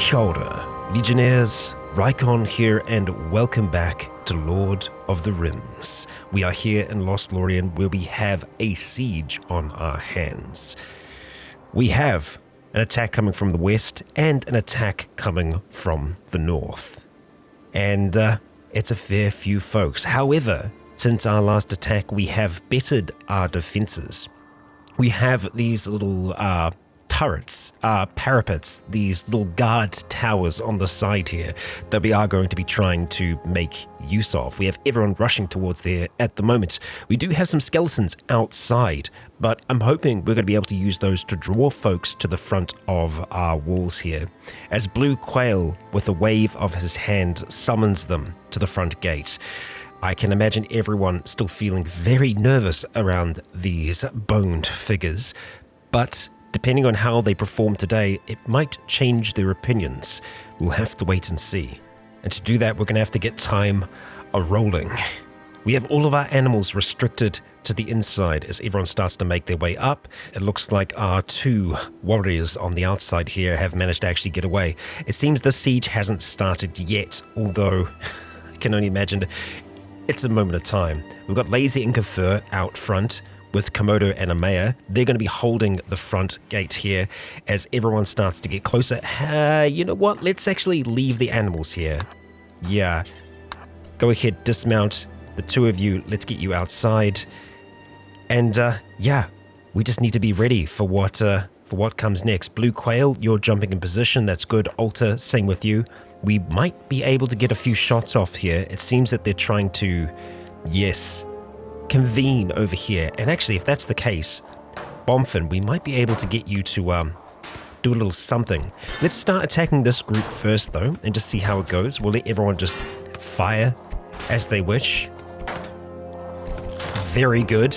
Kia ora, Legionnaires, Rycon here, and welcome back to Lord of the Rims. We are here in Lost Lorien where we have a siege on our hands. We have an attack coming from the west and an attack coming from the north. And it's a fair few folks. However, since our last attack, we have bettered our defenses. We have these little turrets, parapets, these little guard towers on the side here that we are going to be trying to make use of. We have everyone rushing towards there at the moment. We do have some skeletons outside, but I'm hoping we're going to be able to use those to draw folks to the front of our walls here, as Blue Quail, with a wave of his hand, summons them to the front gate. I can imagine everyone still feeling very nervous around these boned figures, but depending on how they perform today, it might change their opinions. We'll have to wait and see. And to do that, we're going to have to get time a-rolling. We have all of our animals restricted to the inside as everyone starts to make their way up. It looks like our two warriors on the outside here have managed to actually get away. It seems the siege hasn't started yet, although I can only imagine it's a moment of time. We've got Lazy and Kafur out front with Komodo and Amaya. They're going to be holding the front gate here as everyone starts to get closer. You know what? Let's actually leave the animals here. Yeah. Go ahead, dismount. The two of you, let's get you outside. And yeah, we just need to be ready for what comes next. Blue Quail, you're jumping in position. That's good. Alter, same with you. We might be able to get a few shots off here. It seems that they're trying to, yes, convene over here. And actually, if that's the case, Bomfin, we might be able to get you to do a little something. Let's start attacking this group first, though, and just see how it goes. We'll let everyone just fire as they wish. Very good.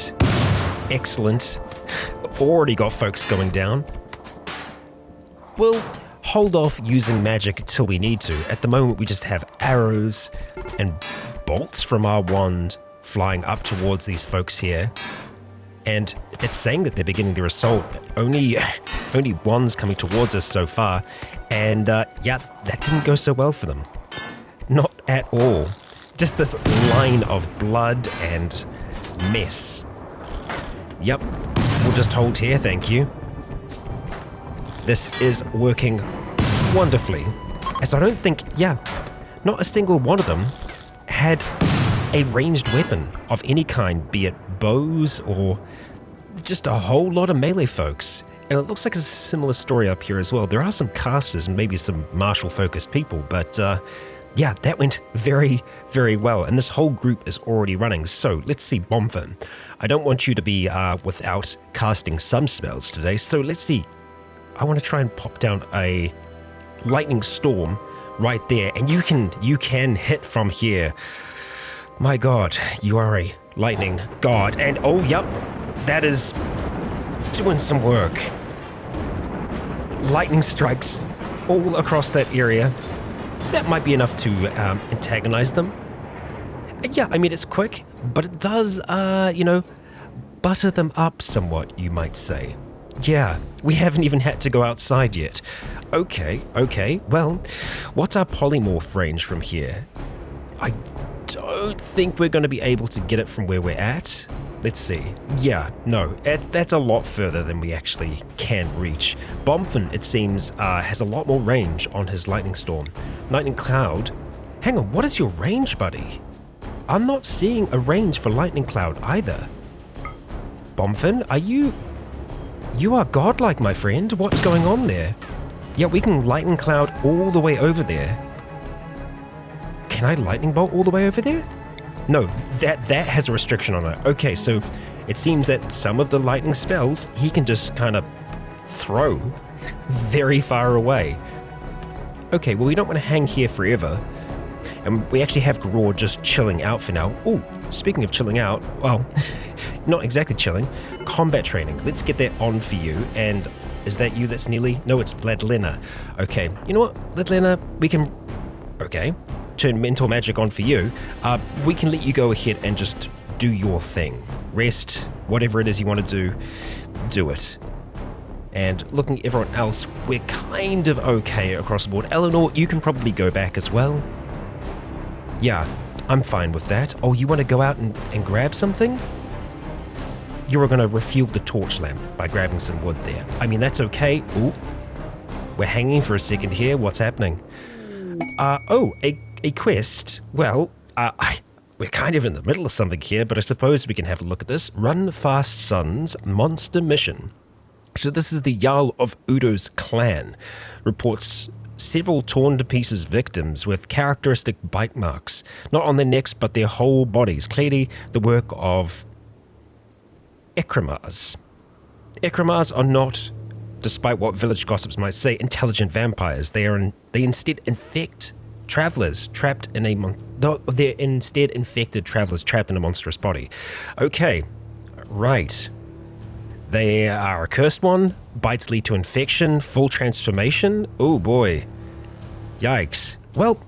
Excellent. Already got folks going down. We'll hold off using magic until we need to. At the moment, we just have arrows and bolts from our wand flying up towards these folks here. And it's saying that they're beginning their assault. Only one's coming towards us so far. And yeah, that didn't go so well for them. Not at all. Just this line of blood and mess. Yep, we'll just hold here, thank you. This is working wonderfully. As I don't think, not a single one of them had a ranged weapon of any kind, be it bows or just a whole lot of melee folks. And it looks like it's a similar story up here as well. There are some casters and maybe some martial-focused people, but yeah, that went very, very well. And this whole group is already running. So let's see, Bomfin. I don't want you to be without casting some spells today. So let's see. I want to try and pop down a lightning storm right there. And you can hit from here. My God, you are a lightning god. And oh, yep, that is doing some work. Lightning strikes all across that area. That might be enough to antagonize them. Yeah, I mean, it's quick, but it does, butter them up somewhat, you might say. Yeah, we haven't even had to go outside yet. Okay, well, what's our polymorph range from here? I don't think we're going to be able to get it from where we're at. Let's see. Yeah, no, that's a lot further than we actually can reach. Bomfin, it seems, has a lot more range on his lightning storm. Lightning cloud? Hang on, what is your range, buddy? I'm not seeing a range for lightning cloud either. Bomfin, are you... You are godlike, my friend. What's going on there? Yeah, we can lightning cloud all the way over there. Can I lightning bolt all the way over there? No, that has a restriction on it. Okay, so it seems that some of the lightning spells he can just kind of throw very far away. Okay, well, we don't want to hang here forever. And we actually have Garor just chilling out for now. Oh, speaking of chilling out, well, not exactly chilling. Combat training. Let's get that on for you. And is that you that's Neely? No, it's Vladlena. Okay, you know what, Vladlena, we can... Okay, turn mental magic on for you. We can let you go ahead and just do your thing. Rest, whatever it is you want to do it. And looking at everyone else, we're kind of okay across the board. Eleanor, you can probably go back as well. Yeah, I'm fine with that. Oh, you want to go out and grab something? You're going to refuel the torch lamp by grabbing some wood there. I mean, that's okay. Ooh, we're hanging for a second here. What's happening? Oh, a quest. Well, we're kind of in the middle of something here, but I suppose we can have a look at this. Run Fast Son's Monster Mission. So this is the Jarl of Udo's clan. Reports several torn to pieces victims with characteristic bite marks, not on their necks but their whole bodies, clearly the work of Ekramars. Ekramars are not, despite what village gossips might say, intelligent vampires. They instead infect travelers trapped in a they're instead infected travelers trapped in a monstrous body. Okay, right. They are a cursed one. Bites lead to infection, full transformation. Oh boy. Yikes. Well,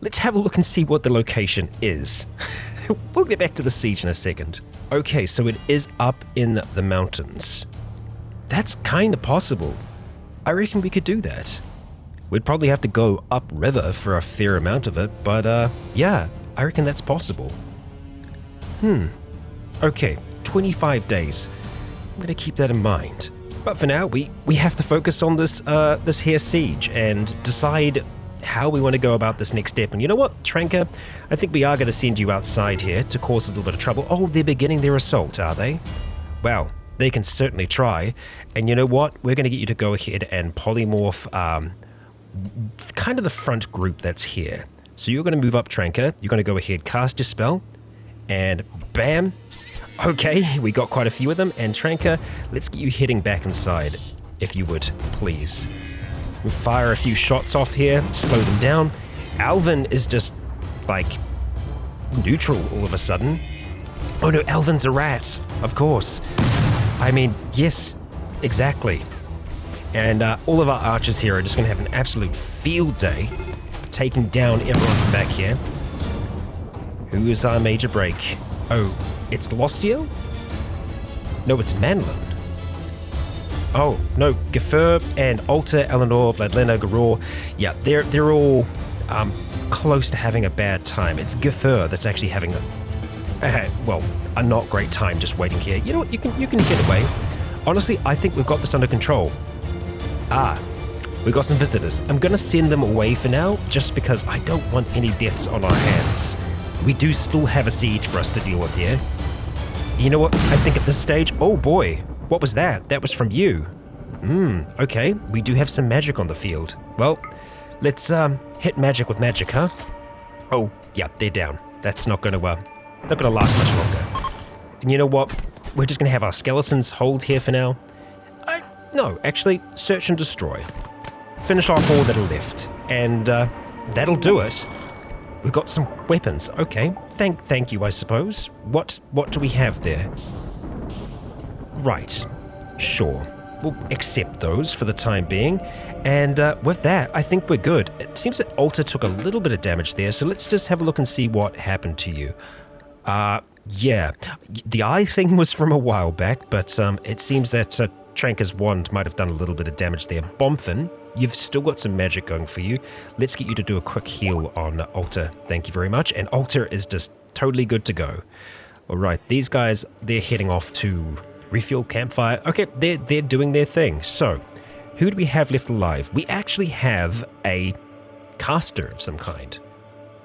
let's have a look and see what the location is. We'll get back to the siege in a second. Okay, so it is up in the mountains. That's kind of possible. I reckon we could do that. We'd probably have to go upriver for a fair amount of it, but yeah, I reckon that's possible. Okay, 25 days. I'm gonna keep that in mind. But for now, we have to focus on this here siege and decide how we want to go about this next step. And you know what, Tranka? I think we are going to send you outside here to cause a little bit of trouble. Oh, they're beginning their assault, are they? Well, they can certainly try. And you know what? We're going to get you to go ahead and polymorph kind of the front group that's here. So you're going to move up, Tranka. You're going to go ahead, cast your spell, and bam. Okay, we got quite a few of them. And Tranka, let's get you heading back inside, if you would, please. We'll fire a few shots off here, slow them down. Alvin is just, like, neutral all of a sudden. Oh no, Alvin's a rat, of course. I mean, yes, exactly. And all of our archers here are just going to have an absolute field day, taking down everyone from back here. Who is our major break? Oh, it's Lostiel? No, it's Manlin. Oh, no, Gafur and Alta, Eleanor, Vladlena, Garor. Yeah, they're all close to having a bad time. It's Gafur that's actually having a not great time just waiting here. You know what, you can get away. Honestly, I think we've got this under control. We've got some visitors. I'm gonna send them away for now, just because I don't want any deaths on our hands. We do still have a siege for us to deal with here. You know what, I think at this stage, oh boy, what was that? That was from you. Okay, we do have some magic on the field. Well, let's hit magic with magic, huh? Oh, yeah, they're down. That's not gonna last much longer. And you know what? We're just gonna have our skeletons hold here for now. No, actually, search and destroy. Finish off all that are left, and that'll do it. We've got some weapons. Okay, thank you, I suppose. What do we have there? Right, sure. We'll accept those for the time being. And with that, I think we're good. It seems that Alta took a little bit of damage there, so let's just have a look and see what happened to you. Yeah, the eye thing was from a while back, but it seems that Tranka's wand might have done a little bit of damage there. Bomfin, you've still got some magic going for you. Let's get you to do a quick heal on Alta. Thank you very much. And Alta is just totally good to go. All right, these guys, they're heading off to refuel campfire. Okay, they're doing their thing. So, who do we have left alive? We actually have a caster of some kind.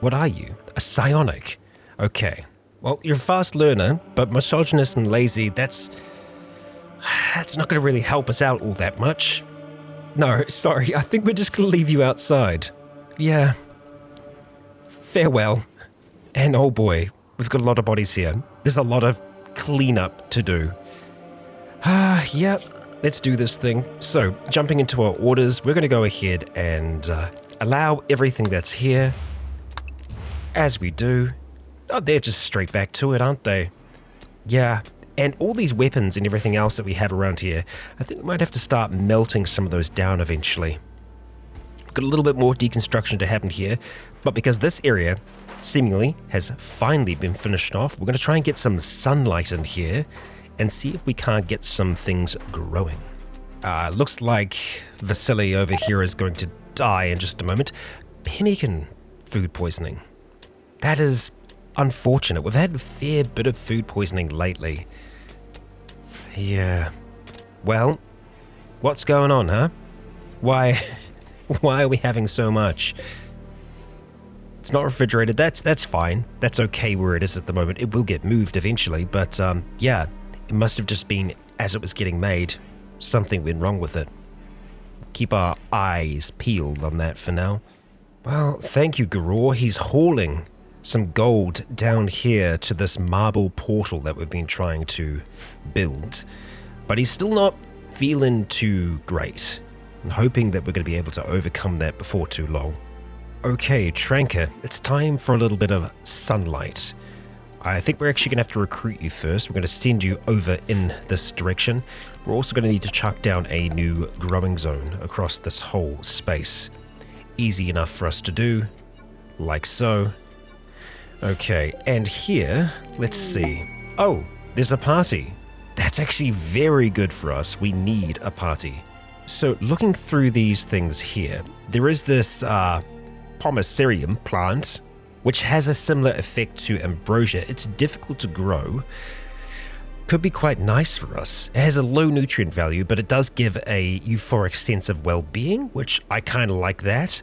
What are you? A psionic. Okay. Well, you're a fast learner, but misogynist and lazy, that's not going to really help us out all that much. No, sorry, I think we're just going to leave you outside. Yeah. Farewell. And oh boy, we've got a lot of bodies here. There's a lot of cleanup to do. Yep, let's do this thing. So, jumping into our orders, we're going to go ahead and allow everything that's here. As we do. Oh, they're just straight back to it, aren't they? Yeah. And all these weapons and everything else that we have around here, I think we might have to start melting some of those down eventually. Got a little bit more deconstruction to happen here, but because this area seemingly has finally been finished off, we're going to try and get some sunlight in here and see if we can't get some things growing. Looks like Vasily over here is going to die in just a moment. Pemmican food poisoning. That is unfortunate. We've had a fair bit of food poisoning lately. Yeah. Well, what's going on, huh? Why are we having so much? It's not refrigerated. That's fine. That's okay where it is at the moment. It will get moved eventually, but yeah, it must have just been as it was getting made. Something went wrong with it. Keep our eyes peeled on that for now. Well, thank you, Garor. He's hauling some gold down here to this marble portal that we've been trying to build, but he's still not feeling too great. I'm hoping that we're going to be able to overcome that before too long. Okay, Tranker, it's time for a little bit of sunlight. I think we're actually going to have to recruit you first. We're going to send you over in this direction. We're also going to need to chuck down a new growing zone across this whole space. Easy enough for us to do, like so. Okay, and here, let's see. Oh, there's a party. That's actually very good for us. We need a party. So looking through these things here, there is this Pomacerium plant, which has a similar effect to ambrosia. It's difficult to grow. Could be quite nice for us. It has a low nutrient value, but it does give a euphoric sense of well-being, which I kind of like that.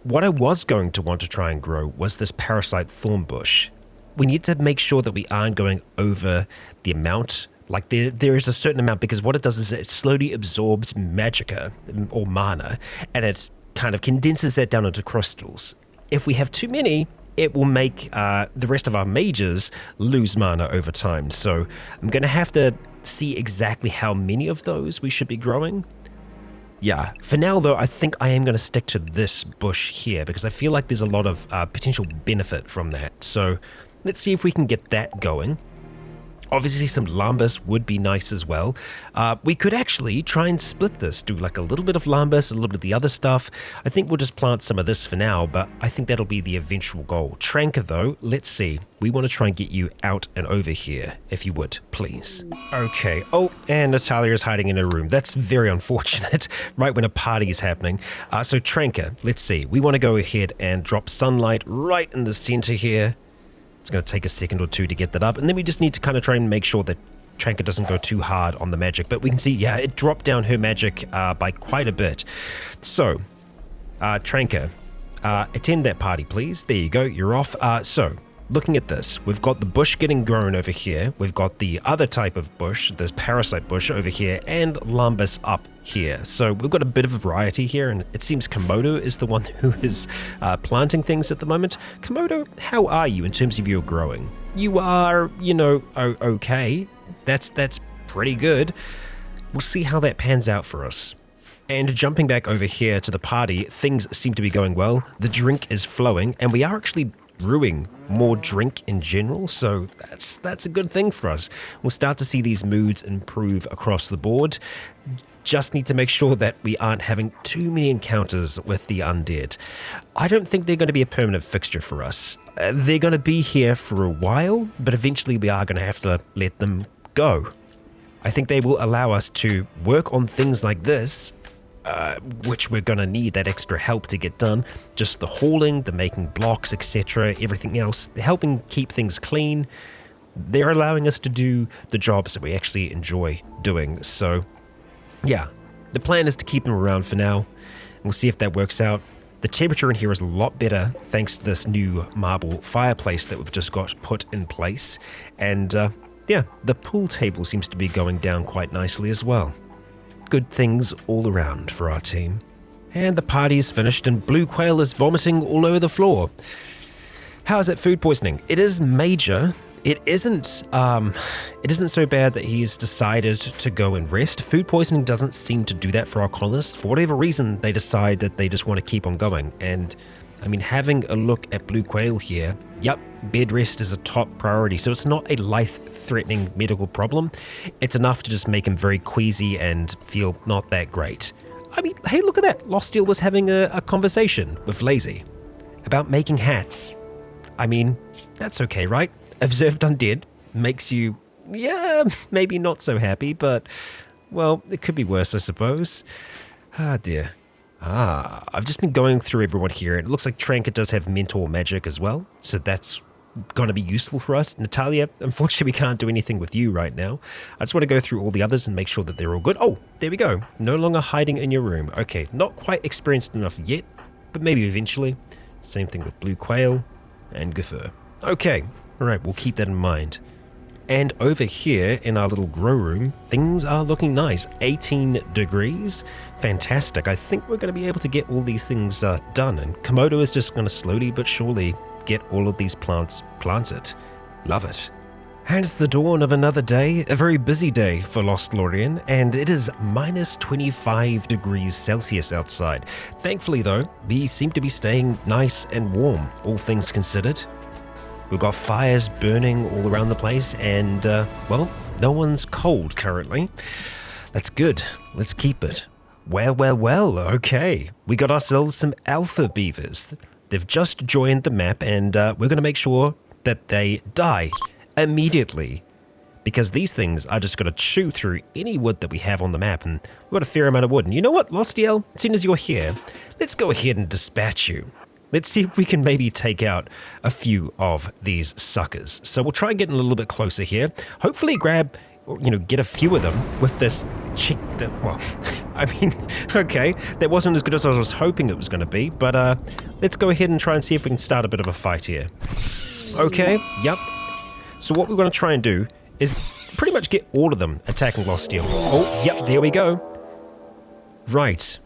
What I was going to want to try and grow was this parasite thorn bush. We need to make sure that we aren't going over the amount. Like there is a certain amount, because what it does is it slowly absorbs magicka or mana, and it kind of condenses that down into crystals. If we have too many, it will make the rest of our mages lose mana over time. So I'm going to have to see exactly how many of those we should be growing. Yeah, for now though, I think I am going to stick to this bush here because I feel like there's a lot of potential benefit from that. So let's see if we can get that going. Obviously some lambus would be nice as well. We could actually try and split this, do like a little bit of lambus, a little bit of the other stuff. I think we'll just plant some of this for now, but I think that'll be the eventual goal. Tranker though, let's see. We want to try and get you out and over here, if you would, please. Okay, oh, and Natalia is hiding in her room. That's very unfortunate, right when a party is happening. So Tranker, let's see. We want to go ahead and drop sunlight right in the center here. It's going to take a second or two to get that up, and then we just need to kind of try and make sure that Tranker doesn't go too hard on the magic. But we can see, yeah, it dropped down her magic by quite a bit. So, Tranker, attend that party, please. There you go, you're off. So, looking at this, we've got the bush getting grown over here. We've got the other type of bush, this parasite bush over here, and lambus up here. So we've got a bit of a variety here, and it seems Komodo is the one who is planting things at the moment. Komodo, how are you in terms of your growing? You are, you know, okay. That's pretty good. We'll see how that pans out for us. And jumping back over here to the party, things seem to be going well. The drink is flowing, and we are actually brewing more drink in general, so that's a good thing for us. We'll start to see these moods improve across the board. Just need to make sure that we aren't having too many encounters with the undead. I don't think they're going to be a permanent fixture for us. They're going to be here for a while, but eventually we are going to have to let them go. I think they will allow us to work on things like this, which we're going to need that extra help to get done. Just the hauling, the making blocks, etc., everything else. They're helping keep things clean. They're allowing us to do the jobs that we actually enjoy doing. So, yeah, the plan is to keep them around for now. We'll see if that works out. The temperature in here is a lot better thanks to this new marble fireplace that we've just got put in place. And, yeah, the pool table seems to be going down quite nicely as well. Good things all around for our team. And the party is finished and Blue Quail is vomiting all over the floor. How is that food poisoning? It is major. It isn't so bad that he's decided to go and rest. Food poisoning doesn't seem to do that for our colonists. For whatever reason, they decide that they just want to keep on going. And I mean, having a look at Blue Quail here, yep, bed rest is a top priority. So it's not a life-threatening medical problem. It's enough to just make him very queasy and feel not that great. I mean, hey, look at that. Losteel was having a conversation with Lazy about making hats. I mean, that's okay, right? Observed undead makes you, yeah, maybe not so happy, but Well, it could be worse, I suppose. Ah, dear. Ah, I've just been going through everyone here. It looks like Tranka does have mentor magic as well, so that's going to be useful for us. Natalia, unfortunately we can't do anything with you right now. I just want to go through all the others and make sure that they're all good. Oh, there we go. No longer hiding in your room. Okay, not quite experienced enough yet, but maybe eventually. Same thing with Blue Quail and Guffer. Okay, alright, we'll keep that in mind. And over here in our little grow room, things are looking nice. 18 degrees. Fantastic. I think we're going to be able to get all these things done. And Komodo is just going to slowly but surely get all of these plants planted. Love it. And it's the dawn of another day, a very busy day for Lost Lorien, and it is minus 25 degrees Celsius outside. Thankfully though, we seem to be staying nice and warm, all things considered. We've got fires burning all around the place and, well, no one's cold currently. That's good. Let's keep it. Well, okay. We got ourselves some alpha beavers. They've just joined the map and we're going to make sure that they die immediately. Because these things are just going to chew through any wood that we have on the map, and we've got a fair amount of wood. And you know what, Lostiel? As soon as you're here, let's go ahead and dispatch you. Let's see if we can maybe take out a few of these suckers. So we'll try and get in a little bit closer here. Hopefully grab, get a few of them with this cheek. Well, I mean, okay, that wasn't as good as I was hoping it was going to be, but let's go ahead and try and see if we can start a bit of a fight here. Okay, yep. So what we're going to try and do is pretty much get all of them attacking Lostiel. Oh, yep, there we go. Right.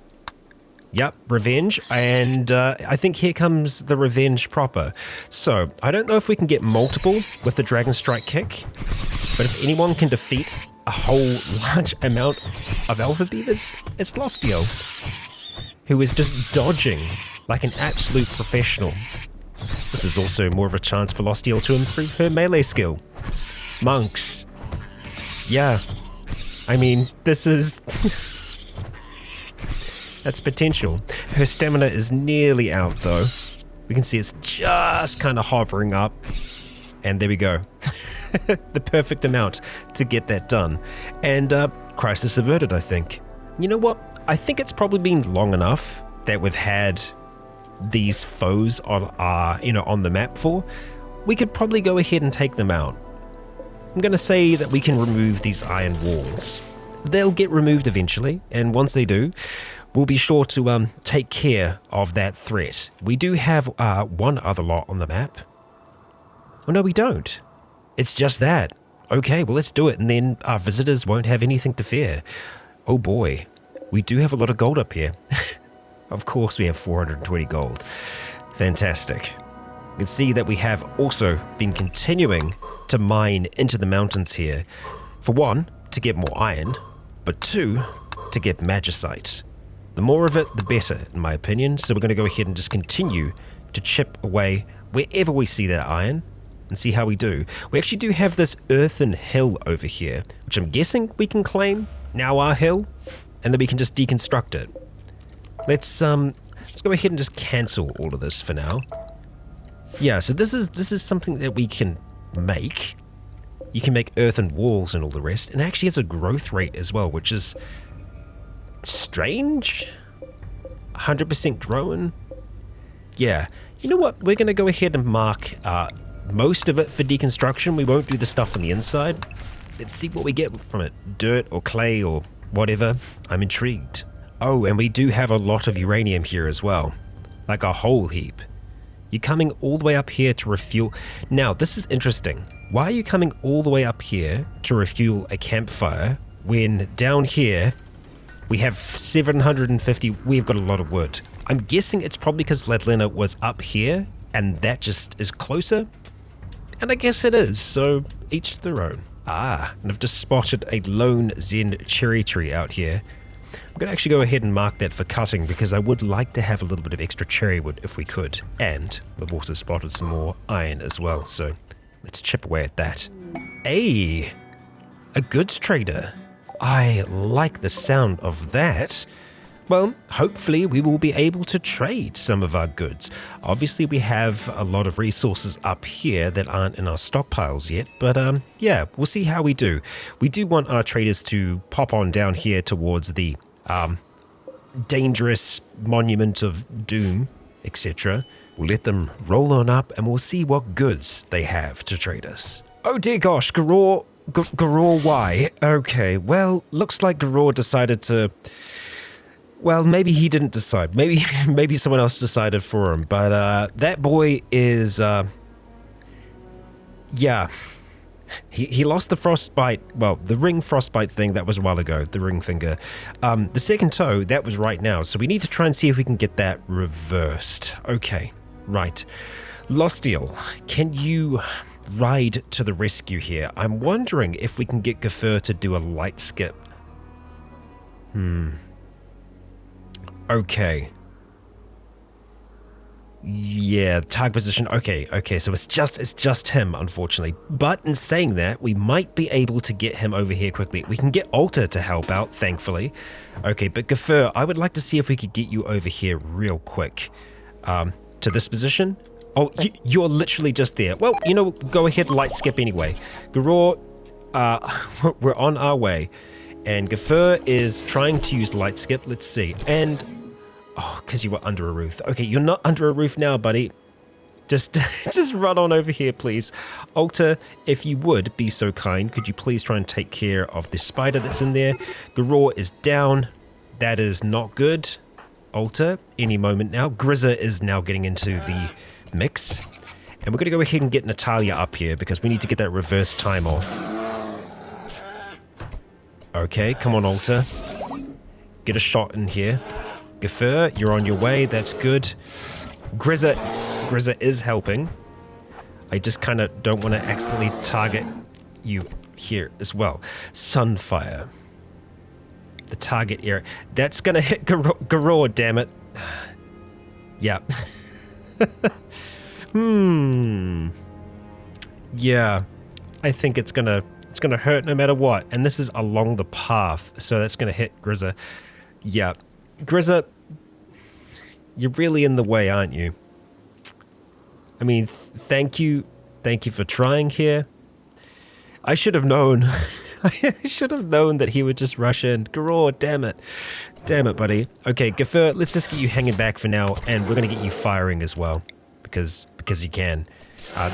Yep, revenge, and I think here comes the revenge proper. So, I don't know if we can get multiple with the Dragon Strike kick, but if anyone can defeat a whole large amount of Alpha Beavers, it's Lostiel, who is just dodging like an absolute professional. This is also more of a chance for Lostiel to improve her melee skill. Monks. Yeah, I mean, this is... That's potential. Her stamina is nearly out though. We can see it's just kind of hovering up. And there we go. The perfect amount to get that done. And crisis averted, I think. You know what? I think it's probably been long enough that we've had these foes on our, on the map for. We could probably go ahead and take them out. I'm going to say that we can remove these iron walls. They'll get removed eventually, and once they do, we'll be sure to take care of that threat. We do have one other lot on the map. Oh no, we don't. It's just that. Okay, well let's do it, and then our visitors won't have anything to fear. Oh boy, we do have a lot of gold up here. Of course we have 420 gold. Fantastic. You can see that we have also been continuing to mine into the mountains here. For one, to get more iron, but two, to get magicite. The more of it, the better, in my opinion. So we're going to go ahead and just continue to chip away wherever we see that iron and see how we do. We actually do have this earthen hill over here, which I'm guessing we can claim now our hill, and then we can just deconstruct it. Let's go ahead and just cancel all of this for now. Yeah, so this is something that we can make. You can make earthen walls and all the rest, and it actually has a growth rate as well, which is strange. 100% growing. Yeah, you know what? We're going to go ahead and mark most of it for deconstruction. We won't do the stuff on the inside. Let's see what we get from it. Dirt or clay or whatever. I'm intrigued. Oh, and we do have a lot of uranium here as well. Like a whole heap. You're coming all the way up here to refuel. Now, this is interesting. Why are you coming all the way up here to refuel a campfire when down here we have 750, we've got a lot of wood. I'm guessing it's probably because Vladlena was up here and that just is closer. And I guess it is, so each their own. Ah, and I've just spotted a lone Zen cherry tree out here. I'm going to actually go ahead and mark that for cutting because I would like to have a little bit of extra cherry wood if we could. And we've also spotted some more iron as well, so let's chip away at that. Hey, a goods trader. I like the sound of that. well, hopefully we will be able to trade some of our goods. Obviously, we have a lot of resources up here that aren't in our stockpiles yet, but yeah, we'll see how we do. We do want our traders to pop on down here towards the dangerous monument of doom, etc. We'll let them roll on up and we'll see what goods they have to trade us. Oh dear gosh, Garor, why? Okay, well, looks like Garor decided to... Well, maybe he didn't decide. Maybe someone else decided for him. But that boy is, yeah. He lost the frostbite. Well, the ring frostbite thing, that was a while ago. The ring finger. The second toe, that was right now. So we need to try and see if we can get that reversed. Okay, right. Lostiel, can you ride to the rescue here? I'm wondering if we can get Gafur to do a light skip. Okay. Yeah, tag position. Okay, so it's just him, unfortunately. But in saying that, we might be able to get him over here quickly. We can get Alter to help out, thankfully. Okay, but Gafur, I would like to see if we could get you over here real quick. To this position. Oh, you're literally just there. Well, you know, go ahead, light skip anyway. Garor, we're on our way. And Gafur is trying to use light skip. Let's see. And... oh, because you were under a roof. Okay, you're not under a roof now, buddy. Just run on over here, please. Alter, if you would be so kind, could you please try and take care of the spider that's in there? Garor is down. That is not good. Alter, any moment now. Grizza is now getting into the mix. And we're going to go ahead and get Natalia up here because we need to get that reverse time off. Okay, come on, Alter. Get a shot in here. Gafur, you're on your way. That's good. Grizza is helping. I just kind of don't want to accidentally target you here as well. Sunfire. The target area. That's going to hit Garor, damn it. Yeah. Yeah. I think it's going to hurt no matter what. And this is along the path, so that's going to hit Grizza. Yeah. Grizza, you're really in the way, aren't you? I mean, thank you for trying here. I should have known. I should have known that he would just rush in. Garor, damn it, buddy. Okay, Gafur, let's just get you hanging back for now, and we're gonna get you firing as well, because you can.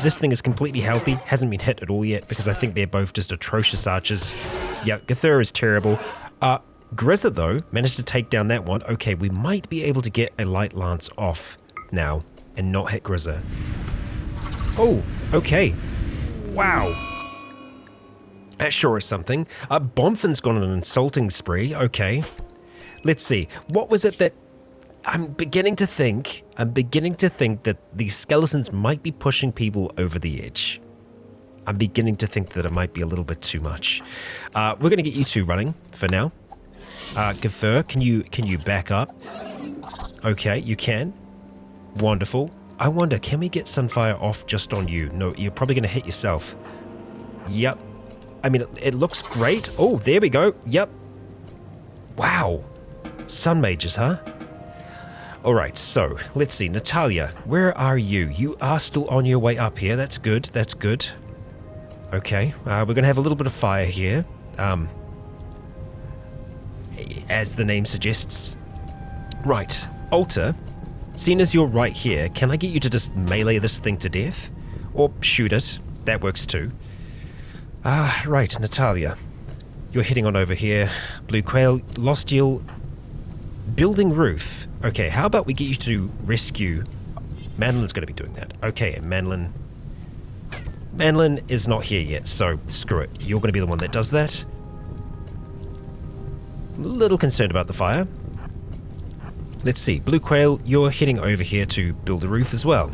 This thing is completely healthy, hasn't been hit at all yet, because I think they're both just atrocious archers. Yeah, Gafur is terrible. Grizza, though, managed to take down that one. Okay, we might be able to get a light lance off now and not hit Grizza. Oh, okay. Wow. That sure is something. Bonfin's gone on an insulting spree. Okay. Let's see. What was it that... I'm beginning to think that these skeletons might be pushing people over the edge. I'm beginning to think that it might be a little bit too much. We're going to get you two running for now. Gafur, can you back up? Okay, you can. Wonderful. I wonder, can we get Sunfire off just on you? No, you're probably going to hit yourself. Yep. I mean, it looks great. Oh, there we go. Yep. Wow. Sun mages, huh? All right, so let's see. Natalia, where are you? You are still on your way up here. That's good. That's good. Okay, we're going to have a little bit of fire here. As the name suggests. Right, Alter, seeing as you're right here, can I get you to just melee this thing to death? Or shoot it. That works too. Right, Natalia. You're heading on over here. Blue Quail, Lostiel, building roof. Okay, how about we get you to rescue... Manlin's going to be doing that. Okay, and Manlin is not here yet, so screw it. You're going to be the one that does that. A little concerned about the fire. Let's see. Blue Quail, you're heading over here to build a roof as well.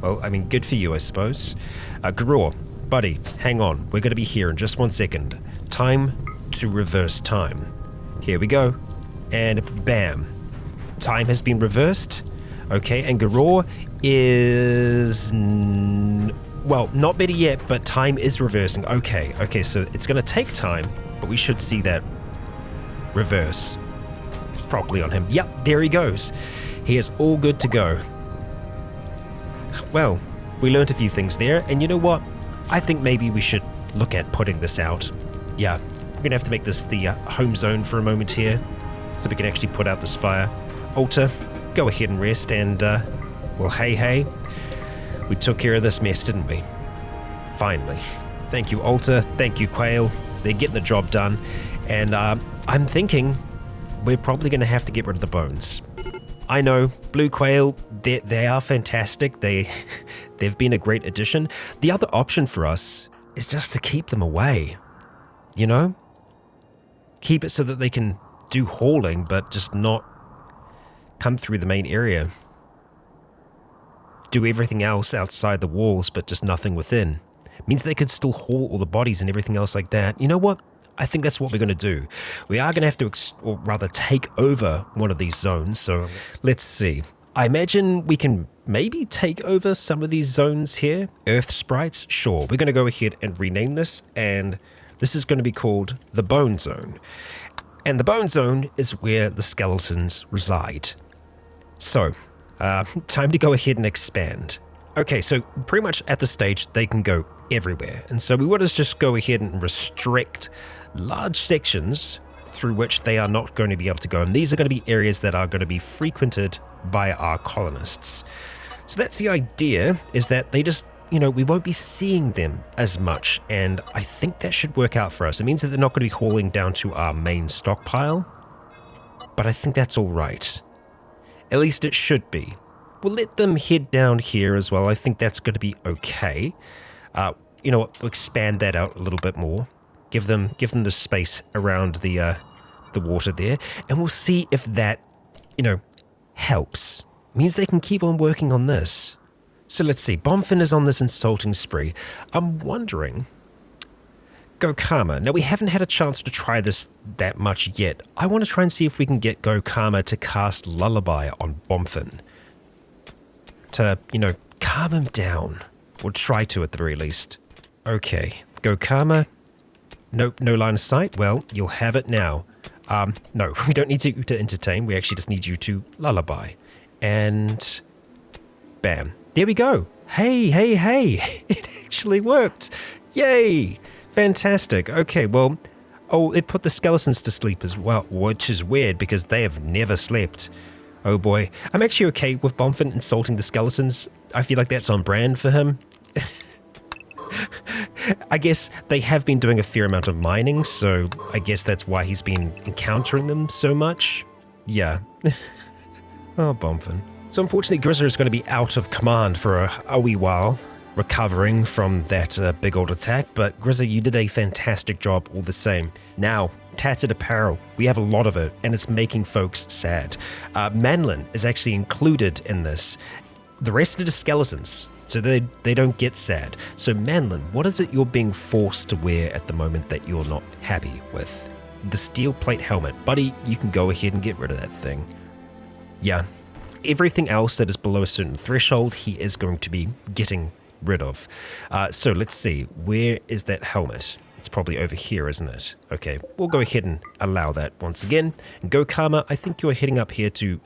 Well, I mean, good for you, I suppose. Garor, buddy, hang on. We're going to be here in just 1 second. Time to reverse time. Here we go. And bam. Time has been reversed. Okay, and Garor is... well, not better yet, but time is reversing. Okay, so it's going to take time, but we should see that reverse. properly on him. Yep, there he goes. He is all good to go. Well, we learned a few things there, and you know what? I think maybe we should look at putting this out. Yeah, we're going to have to make this the home zone for a moment here, so we can actually put out this fire. Alter, go ahead and rest, and, well, hey, we took care of this mess, didn't we? Finally. Thank you, Alter. Thank you, Quail. They're getting the job done, and I'm thinking we're probably going to have to get rid of the bones. I know, Blue Quail, they are fantastic. They've been a great addition. The other option for us is just to keep them away, you know? Keep it so that they can do hauling, but just not come through the main area. Do everything else outside the walls, but just nothing within. Means they could still haul all the bodies and everything else like that. You know what? I think that's what we're going to do. We are going to have to, or rather take over one of these zones. So let's see. I imagine we can maybe take over some of these zones here. Earth sprites, sure. We're going to go ahead and rename this, and this is going to be called the Bone Zone. And the Bone Zone is where the skeletons reside. So, time to go ahead and expand. Okay, so pretty much at this stage, they can go everywhere. And so we want to just go ahead and restrict large sections through which they are not going to be able to go. And these are going to be areas that are going to be frequented by our colonists. So that's the idea, is that they just, you know, we won't be seeing them as much. And I think that should work out for us. It means that they're not going to be hauling down to our main stockpile. But I think that's all right. At least it should be. We'll let them head down here as well. I think that's going to be okay. You know what, we'll expand that out a little bit more. Give them the space around the water there, and we'll see if that, you know, helps. Means they can keep on working on this. So let's see. Bonfin is on this insulting spree. I'm wondering, Gokama. Now we haven't had a chance to try this that much yet. I want to try and see if we can get Gokama to cast Lullaby on Bonfin. To, you know, calm him down. Or try to at the very least. Okay, Gokama. Nope, no line of sight. Well, you'll have it now. No, we don't need you to entertain. We actually just need you to lullaby. And bam. There we go. Hey. It actually worked. Yay. Fantastic. Okay, well, oh, it put the skeletons to sleep as well, which is weird because they have never slept. Oh boy. I'm actually okay with Bonfin insulting the skeletons. I feel like that's on brand for him. I guess they have been doing a fair amount of mining, so I guess that's why he's been encountering them so much. Yeah. Oh, Bonfin. So unfortunately, Grizzer is going to be out of command for a wee while, recovering from that big old attack, but Grizzer, you did a fantastic job all the same. Now, tattered apparel. We have a lot of it, and it's making folks sad. Manlin is actually included in this. The rest are just skeletons, so they don't get sad. So Manlin, what is it you're being forced to wear at the moment that you're not happy with? The steel plate helmet. Buddy, you can go ahead and get rid of that thing. Yeah. Everything else that is below a certain threshold, he is going to be getting rid of. So let's see. Where is that helmet? It's probably over here, isn't it? Okay, we'll go ahead and allow that once again. And Gokama, I think you're heading up here to,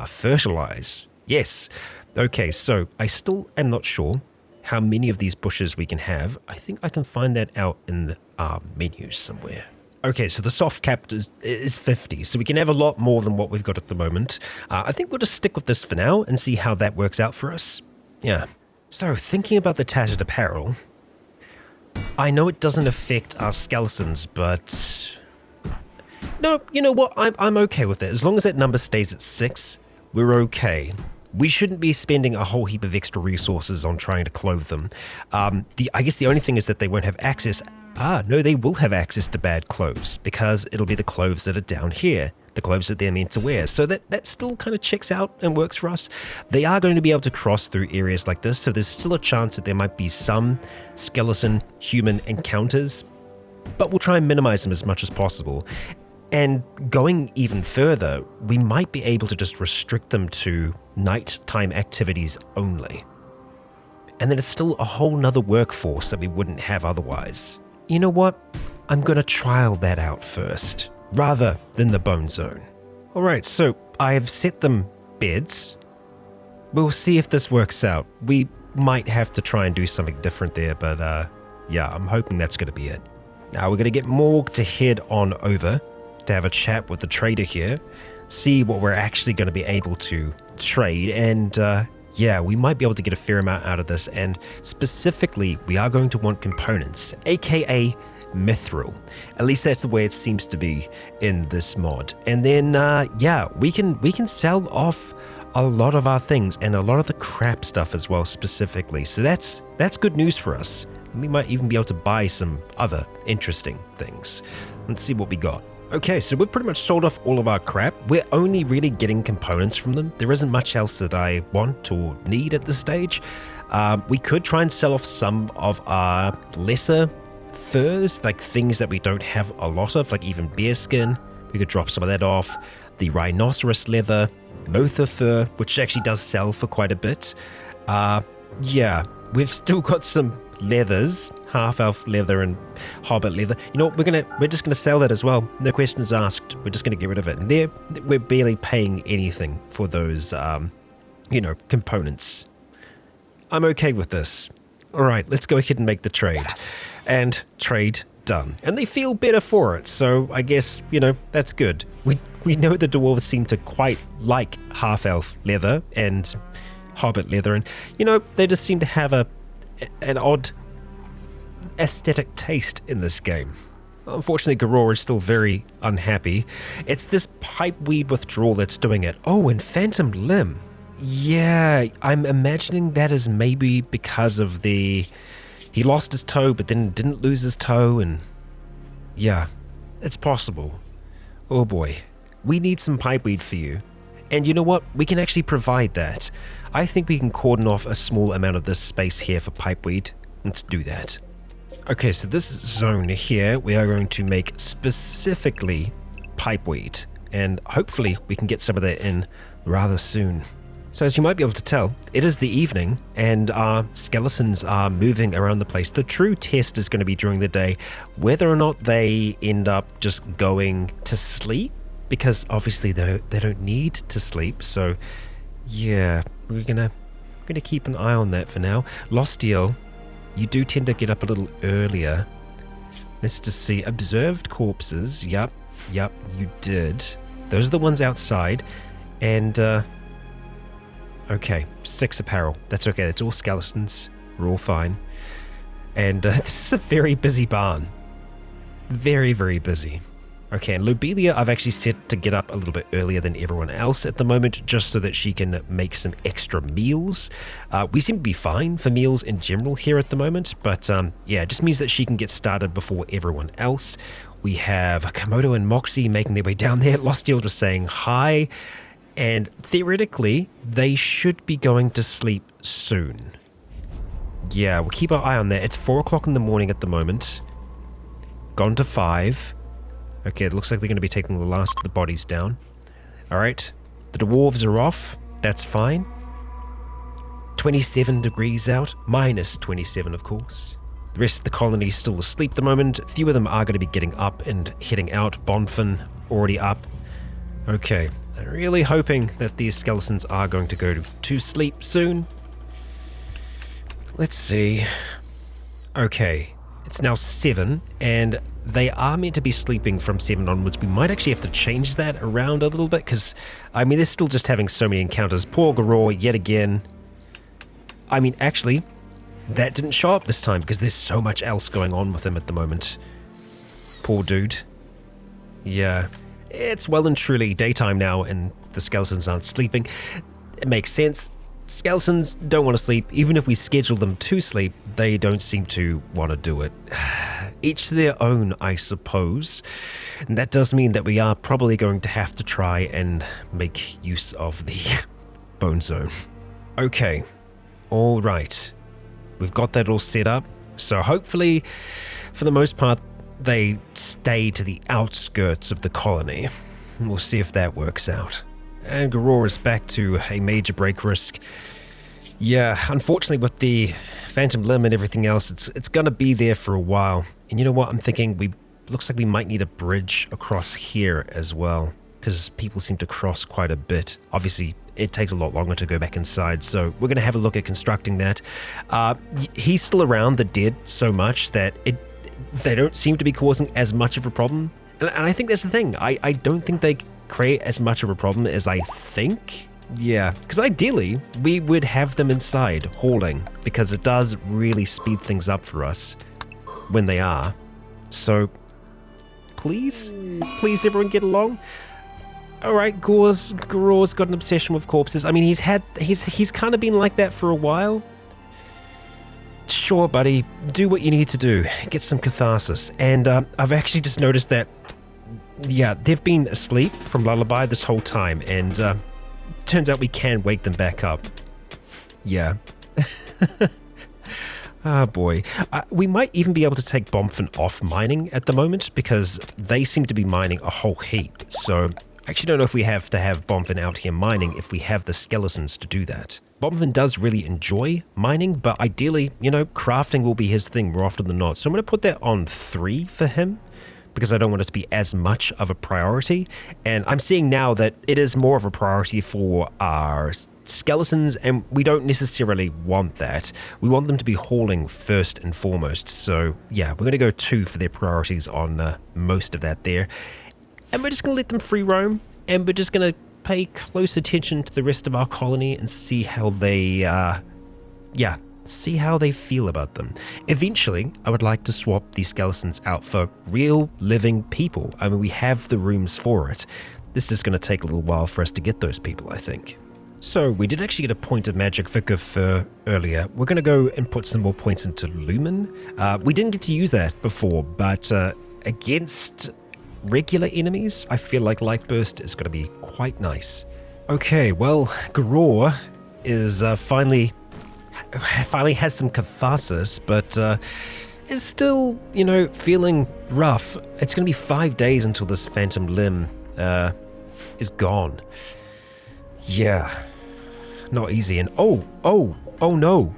fertilize. Yes. Okay, so I still am not sure how many of these bushes we can have. I think I can find that out in our menus somewhere. Okay, so the soft cap is 50, so we can have a lot more than what we've got at the moment. I think we'll just stick with this for now and see how that works out for us. Yeah. So, thinking about the tattered apparel, I know it doesn't affect our skeletons, but no, you know what? I'm okay with it. As long as that number stays at 6, we're okay. We shouldn't be spending a whole heap of extra resources on trying to clothe them. I guess the only thing is that they won't have access. No, they will have access to bad clothes because it'll be the clothes that are down here, the clothes that they're meant to wear. So that still kind of checks out and works for us. They are going to be able to cross through areas like this, so there's still a chance that there might be some skeleton-human encounters, but we'll try and minimize them as much as possible. And going even further, we might be able to just restrict them to nighttime activities only. And then it's still a whole nother workforce that we wouldn't have otherwise. You know what? I'm going to trial that out first, rather than the Bone Zone. Alright, so I have set them beds. We'll see if this works out. We might have to try and do something different there, but yeah, I'm hoping that's going to be it. Now we're going to get Morg to head on over to have a chat with the trader here, see what we're actually going to be able to trade, and yeah, we might be able to get a fair amount out of this, and specifically, we are going to want components, aka mithril. At least that's the way it seems to be in this mod. And then, yeah, we can sell off a lot of our things and a lot of the crap stuff as well, specifically. So that's good news for us. And we might even be able to buy some other interesting things. Let's see what we got. Okay, so we've pretty much sold off all of our crap. We're only really getting components from them. There isn't much else that I want or need at this stage. We could try and sell off some of our lesser furs, like things that we don't have a lot of, like even bear skin. We could drop some of that off. The rhinoceros leather, Motha fur, which actually does sell for quite a bit. Yeah, we've still got some leathers, half-elf leather and hobbit leather. You know what, we're just gonna sell that as well. No questions asked. We're just gonna get rid of it. And we're barely paying anything for those, you know, components. I'm okay with this. All right, let's go ahead and make the trade. And trade done. And they feel better for it, so I guess, you know, that's good. We know the dwarves seem to quite like half-elf leather and hobbit leather, and, you know, they just seem to have an odd aesthetic taste in this game. Unfortunately, Garor is still very unhappy. It's this pipeweed withdrawal that's doing it. Oh, and phantom limb. Yeah, I'm imagining that is maybe because of he lost his toe, but then didn't lose his toe, and yeah, it's possible. Oh boy, we need some pipeweed for you. And you know what? We can actually provide that. I think we can cordon off a small amount of this space here for pipeweed. Let's do that. Okay, so this zone here, we are going to make specifically pipeweed, and hopefully we can get some of that in rather soon. So as you might be able to tell, it is the evening and our skeletons are moving around the place. The true test is going to be during the day, whether or not they end up just going to sleep, because obviously they don't need to sleep. So yeah, we're gonna keep an eye on that for now. Lostiel, you do tend to get up a little earlier. Let's just see. Observed corpses. Yep, you did. Those are the ones outside. And okay, 6 apparel. That's okay. That's all skeletons. We're all fine. And this is a very busy barn. Very, very busy. Okay, and Lobelia I've actually set to get up a little bit earlier than everyone else at the moment, just so that she can make some extra meals. We seem to be fine for meals in general here at the moment, but yeah, it just means that she can get started before everyone else. We have Komodo and Moxie making their way down there. Lostiel just saying hi. And theoretically, they should be going to sleep soon. Yeah, we'll keep our eye on that. It's 4 o'clock in the morning at the moment. Gone to 5. Okay, it looks like they're going to be taking the last of the bodies down. Alright, the dwarves are off. That's fine. 27 degrees out. Minus 27, of course. The rest of the colony is still asleep at the moment. A few of them are going to be getting up and heading out. Bonfin, already up. Okay, I'm really hoping that these skeletons are going to go to sleep soon. Let's see. Okay, it's now 7, and they are meant to be sleeping from 7 onwards. We might actually have to change that around a little bit, because, I mean, they're still just having so many encounters. Poor Garor, yet again. I mean, actually, that didn't show up this time, because there's so much else going on with him at the moment. Poor dude. Yeah. It's well and truly daytime now, and the skeletons aren't sleeping. It makes sense. Skeletons don't want to sleep. Even if we schedule them to sleep, they don't seem to want to do it. Each to their own, I suppose. And that does mean that we are probably going to have to try and make use of the bone zone. Okay. All right. We've got that all set up. So hopefully, for the most part, they stay to the outskirts of the colony. We'll see if that works out. And Garor is back to a major break risk. Yeah, unfortunately with the phantom limb and everything else, it's gonna be there for a while. And you know what, I'm thinking looks like we might need a bridge across here as well. because people seem to cross quite a bit. Obviously, it takes a lot longer to go back inside, so we're going to have a look at constructing that. He's still around the dead so much that they don't seem to be causing as much of a problem. And I think that's the thing. I don't think they create as much of a problem as I think. Yeah, because ideally, we would have them inside hauling, because it does really speed things up for us when they are. So, please everyone get along. All right, Gore's got an obsession with corpses. I mean, he's kind of been like that for a while. Sure, buddy, do what you need to do. Get some catharsis. And I've actually just noticed that, yeah, they've been asleep from lullaby this whole time, and turns out we can wake them back up. Yeah. Oh boy. We might even be able to take Bomfin off mining at the moment, because they seem to be mining a whole heap. So I actually don't know if we have to have Bomfin out here mining if we have the skeletons to do that. Bomfin does really enjoy mining, but ideally, you know, crafting will be his thing more often than not. So I'm going to put that on 3 for him, because I don't want it to be as much of a priority. And I'm seeing now that it is more of a priority for our skeletons, and we don't necessarily want that. We want them to be hauling first and foremost. So yeah, we're going to go 2 for their priorities on most of that there. And we're just going to let them free roam, and we're just going to pay close attention to the rest of our colony and see how they, see how they feel about them. Eventually, I would like to swap these skeletons out for real living people. I mean, we have the rooms for it. This is going to take a little while for us to get those people, I think. So we did actually get a point of magic for Fur earlier. We're going to go and put some more points into Lumen. We didn't get to use that before, but against regular enemies, I feel like Light Burst is going to be quite nice. Okay, well, Gror is finally has some catharsis, but is still, you know, feeling rough. It's going to be 5 days until this phantom limb is gone. Yeah, not easy. And oh no,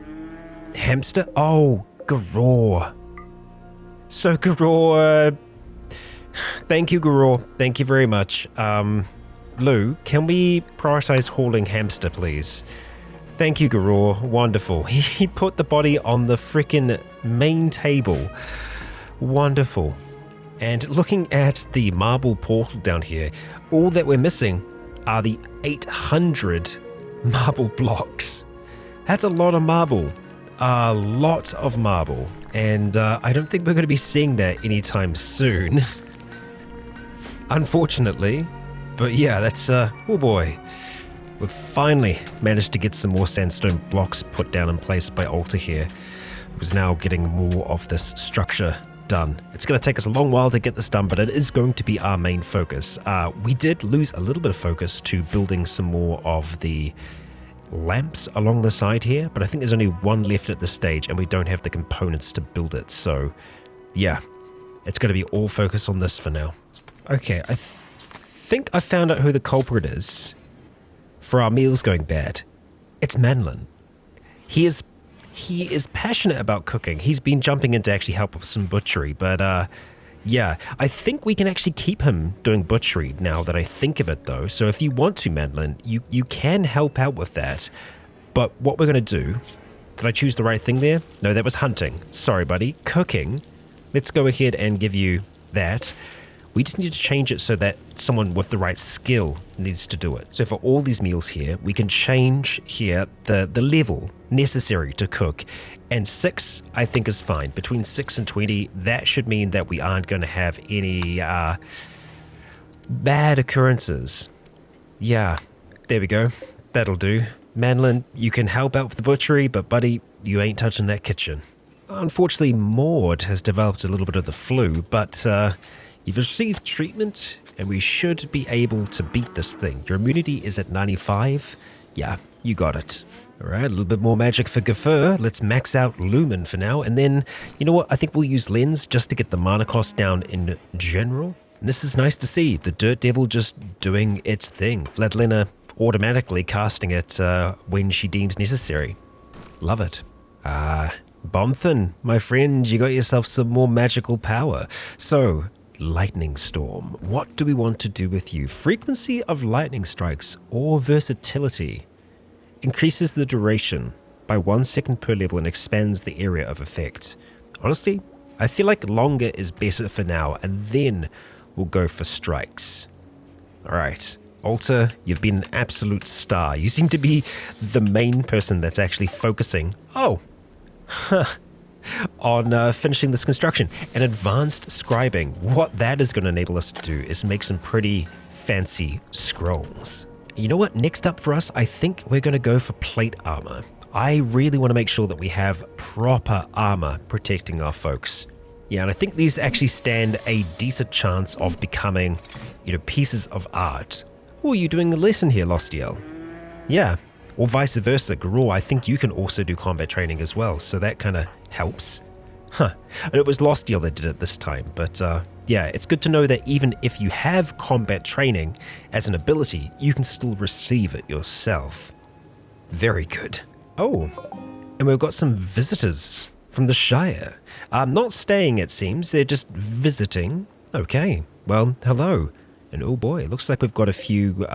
hamster. Oh, Gror. So Gror, thank you, Gror. Thank you very much. Lou, can we prioritize hauling hamster, please? Thank you, Garor. Wonderful. He put the body on the frickin' main table. Wonderful. And looking at the marble portal down here, all that we're missing are the 800 marble blocks. That's a lot of marble. A lot of marble. And I don't think we're going to be seeing that anytime soon. Unfortunately. But yeah, that's, oh boy. We've finally managed to get some more sandstone blocks put down in place by Alta here. Who's now getting more of this structure done. It's going to take us a long while to get this done, but it is going to be our main focus. We did lose a little bit of focus to building some more of the lamps along the side here, but I think there's only one left at this stage and we don't have the components to build it. So yeah, it's going to be all focus on this for now. Okay, I think I found out who the culprit is for our meals going bad. It's Manlin. He is passionate about cooking. He's been jumping in to actually help with some butchery, but yeah, I think we can actually keep him doing butchery now that I think of it though. So if you want to, Manlin, you can help out with that. But what we're going to do, did I choose the right thing there? No, that was hunting. Sorry, buddy. Cooking. Let's go ahead and give you that. We just need to change it so that someone with the right skill needs to do it. So for all these meals here, we can change here the level necessary to cook. And 6, I think, is fine. Between 6 and 20, that should mean that we aren't going to have any bad occurrences. Yeah, there we go. That'll do. Manlin, you can help out with the butchery, but buddy, you ain't touching that kitchen. Unfortunately, Maud has developed a little bit of the flu, but you've received treatment, and we should be able to beat this thing. Your immunity is at 95. Yeah, you got it. All right, a little bit more magic for Gafur. Let's max out Lumen for now. And then, you know what? I think we'll use Lens just to get the mana cost down in general. And this is nice to see. The Dirt Devil just doing its thing. Vladlena automatically casting it when she deems necessary. Love it. Bomthin, my friend, you got yourself some more magical power. So, lightning storm. What do we want to do with you? Frequency of lightning strikes or versatility. Increases the duration by 1 second per level and expands the area of effect. Honestly, I feel like longer is better for now, and then we'll go for strikes. Alright, Alter, you've been an absolute star. You seem to be the main person that's actually focusing on finishing this construction. And advanced scribing, what that is going to enable us to do is make some pretty fancy scrolls. You know what, next up for us, I think we're going to go for plate armor. I really want to make sure that we have proper armor protecting our folks. Yeah, and I think these actually stand a decent chance of becoming, pieces of art. Oh, are you doing a lesson here, Lostiel? Yeah, or vice versa. Garou, I think you can also do combat training as well, so that kind of helps. And it was Lostiel that did it this time, but yeah, it's good to know that even if you have combat training as an ability, you can still receive it yourself. Very good. Oh, and we've got some visitors from the Shire. Not staying, it seems. They're just visiting. Okay, well, hello. And oh boy, it looks like we've got a few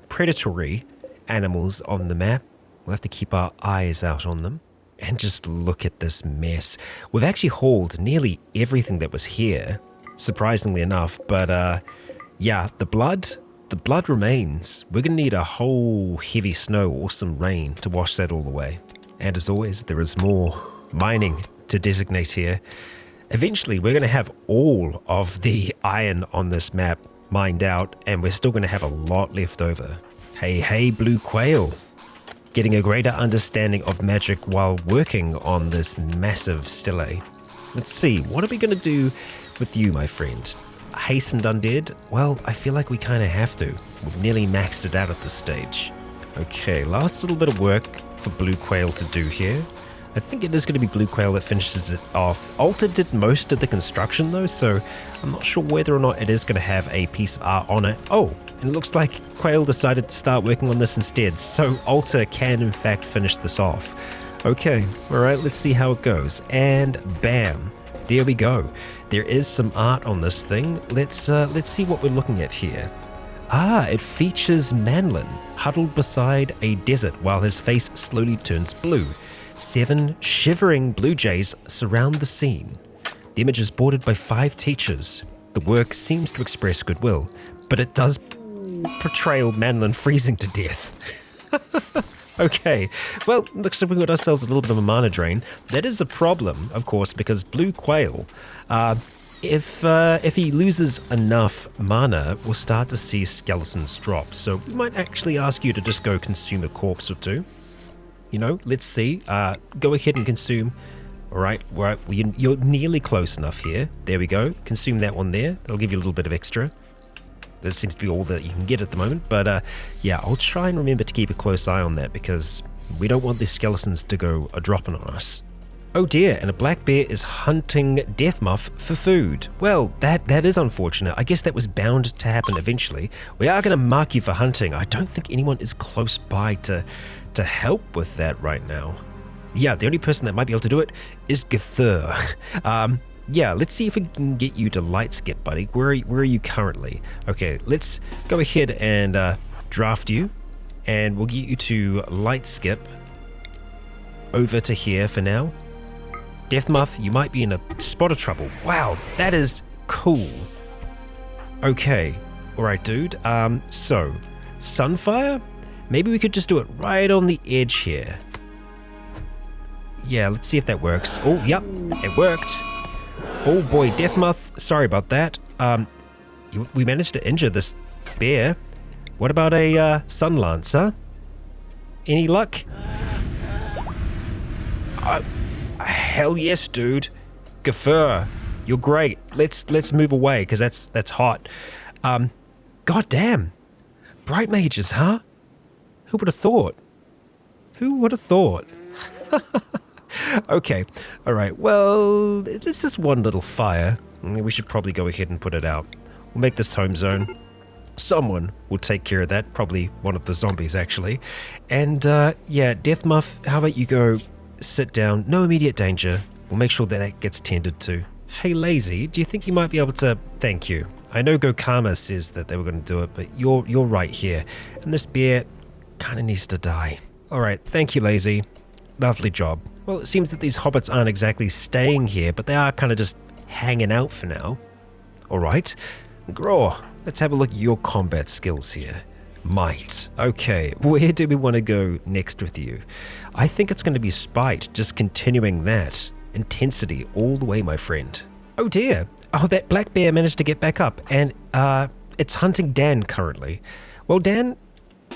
predatory animals on the map. We'll have to keep our eyes out on them. And just look at this mess. We've actually hauled nearly everything that was here, surprisingly enough. But yeah, the blood remains. We're going to need a whole heavy snow or some rain to wash that all away. And as always, there is more mining to designate here. Eventually, we're going to have all of the iron on this map mined out, and we're still going to have a lot left over. Hey, blue quail. Getting a greater understanding of magic while working on this massive stele. Let's see, what are we going to do with you, my friend? Hastened undead? Well, I feel like we kind of have to. We've nearly maxed it out at this stage. Okay, last little bit of work for blue quail to do here. I think it is going to be blue quail that finishes it off. Alter did most of the construction though, so I'm not sure whether or not it is going to have a piece of art on it. Oh, and it looks like Quail decided to start working on this instead, so Alter can in fact finish this off. Okay, alright, let's see how it goes. And bam, there we go. There is some art on this thing. Let's see what we're looking at here. It features Manlin huddled beside a desert while his face slowly turns blue. 7 shivering blue jays surround the scene. The image is bordered by 5 teachers. The work seems to express goodwill, but it does portray Manlin freezing to death. Okay, well, looks like we got ourselves a little bit of a mana drain. That is a problem, of course, because blue quail, if he loses enough mana, we'll start to see skeletons drop. So we might actually ask you to just go consume a corpse or 2. Let's see. Go ahead and consume. All right, you're nearly close enough here. There we go. Consume that one there. That'll give you a little bit of extra. That seems to be all that you can get at the moment. But yeah, I'll try and remember to keep a close eye on that because we don't want these skeletons to go a-dropping on us. Oh dear, and a black bear is hunting Deathmuff for food. Well, that is unfortunate. I guess that was bound to happen eventually. We are going to mark you for hunting. I don't think anyone is close by to help with that right now. Yeah, the only person that might be able to do it is Gthur. Yeah, let's see if we can get you to light skip, buddy. Where are you currently? Okay, let's go ahead and draft you, and we'll get you to light skip over to here for now. Deathmuff, you might be in a spot of trouble. Wow, that is cool. Okay, alright dude. So, Sunfire? Maybe we could just do it right on the edge here. Yeah, let's see if that works. Oh, yep, it worked. Oh boy, Deathmuff, sorry about that. We managed to injure this bear. What about a Sun Lancer? Any luck? Hell yes, dude. Gafur, you're great. Let's move away, because that's hot. God damn. Bright mages, huh? Who would have thought? Who would have thought? Okay, alright, well, this is one little fire. We should probably go ahead and put it out. We'll make this home zone. Someone will take care of that, probably one of the zombies, actually. And, yeah, Deathmuff, how about you go sit down, no immediate danger. We'll make sure that gets tended to. Hey, Lazy, do you think you might be able to... Thank you. I know Gokama says that they were going to do it, but you're right here. And this bear kind of needs to die. Alright, thank you, Lazy. Lovely job. Well, it seems that these hobbits aren't exactly staying here, but they are kind of just hanging out for now. Alright. Graw, let's have a look at your combat skills here. Might. Okay, where do we want to go next with you? I think it's going to be Spite, just continuing that. Intensity all the way, my friend. Oh dear. Oh, that black bear managed to get back up, and it's hunting Dan currently. Well, Dan,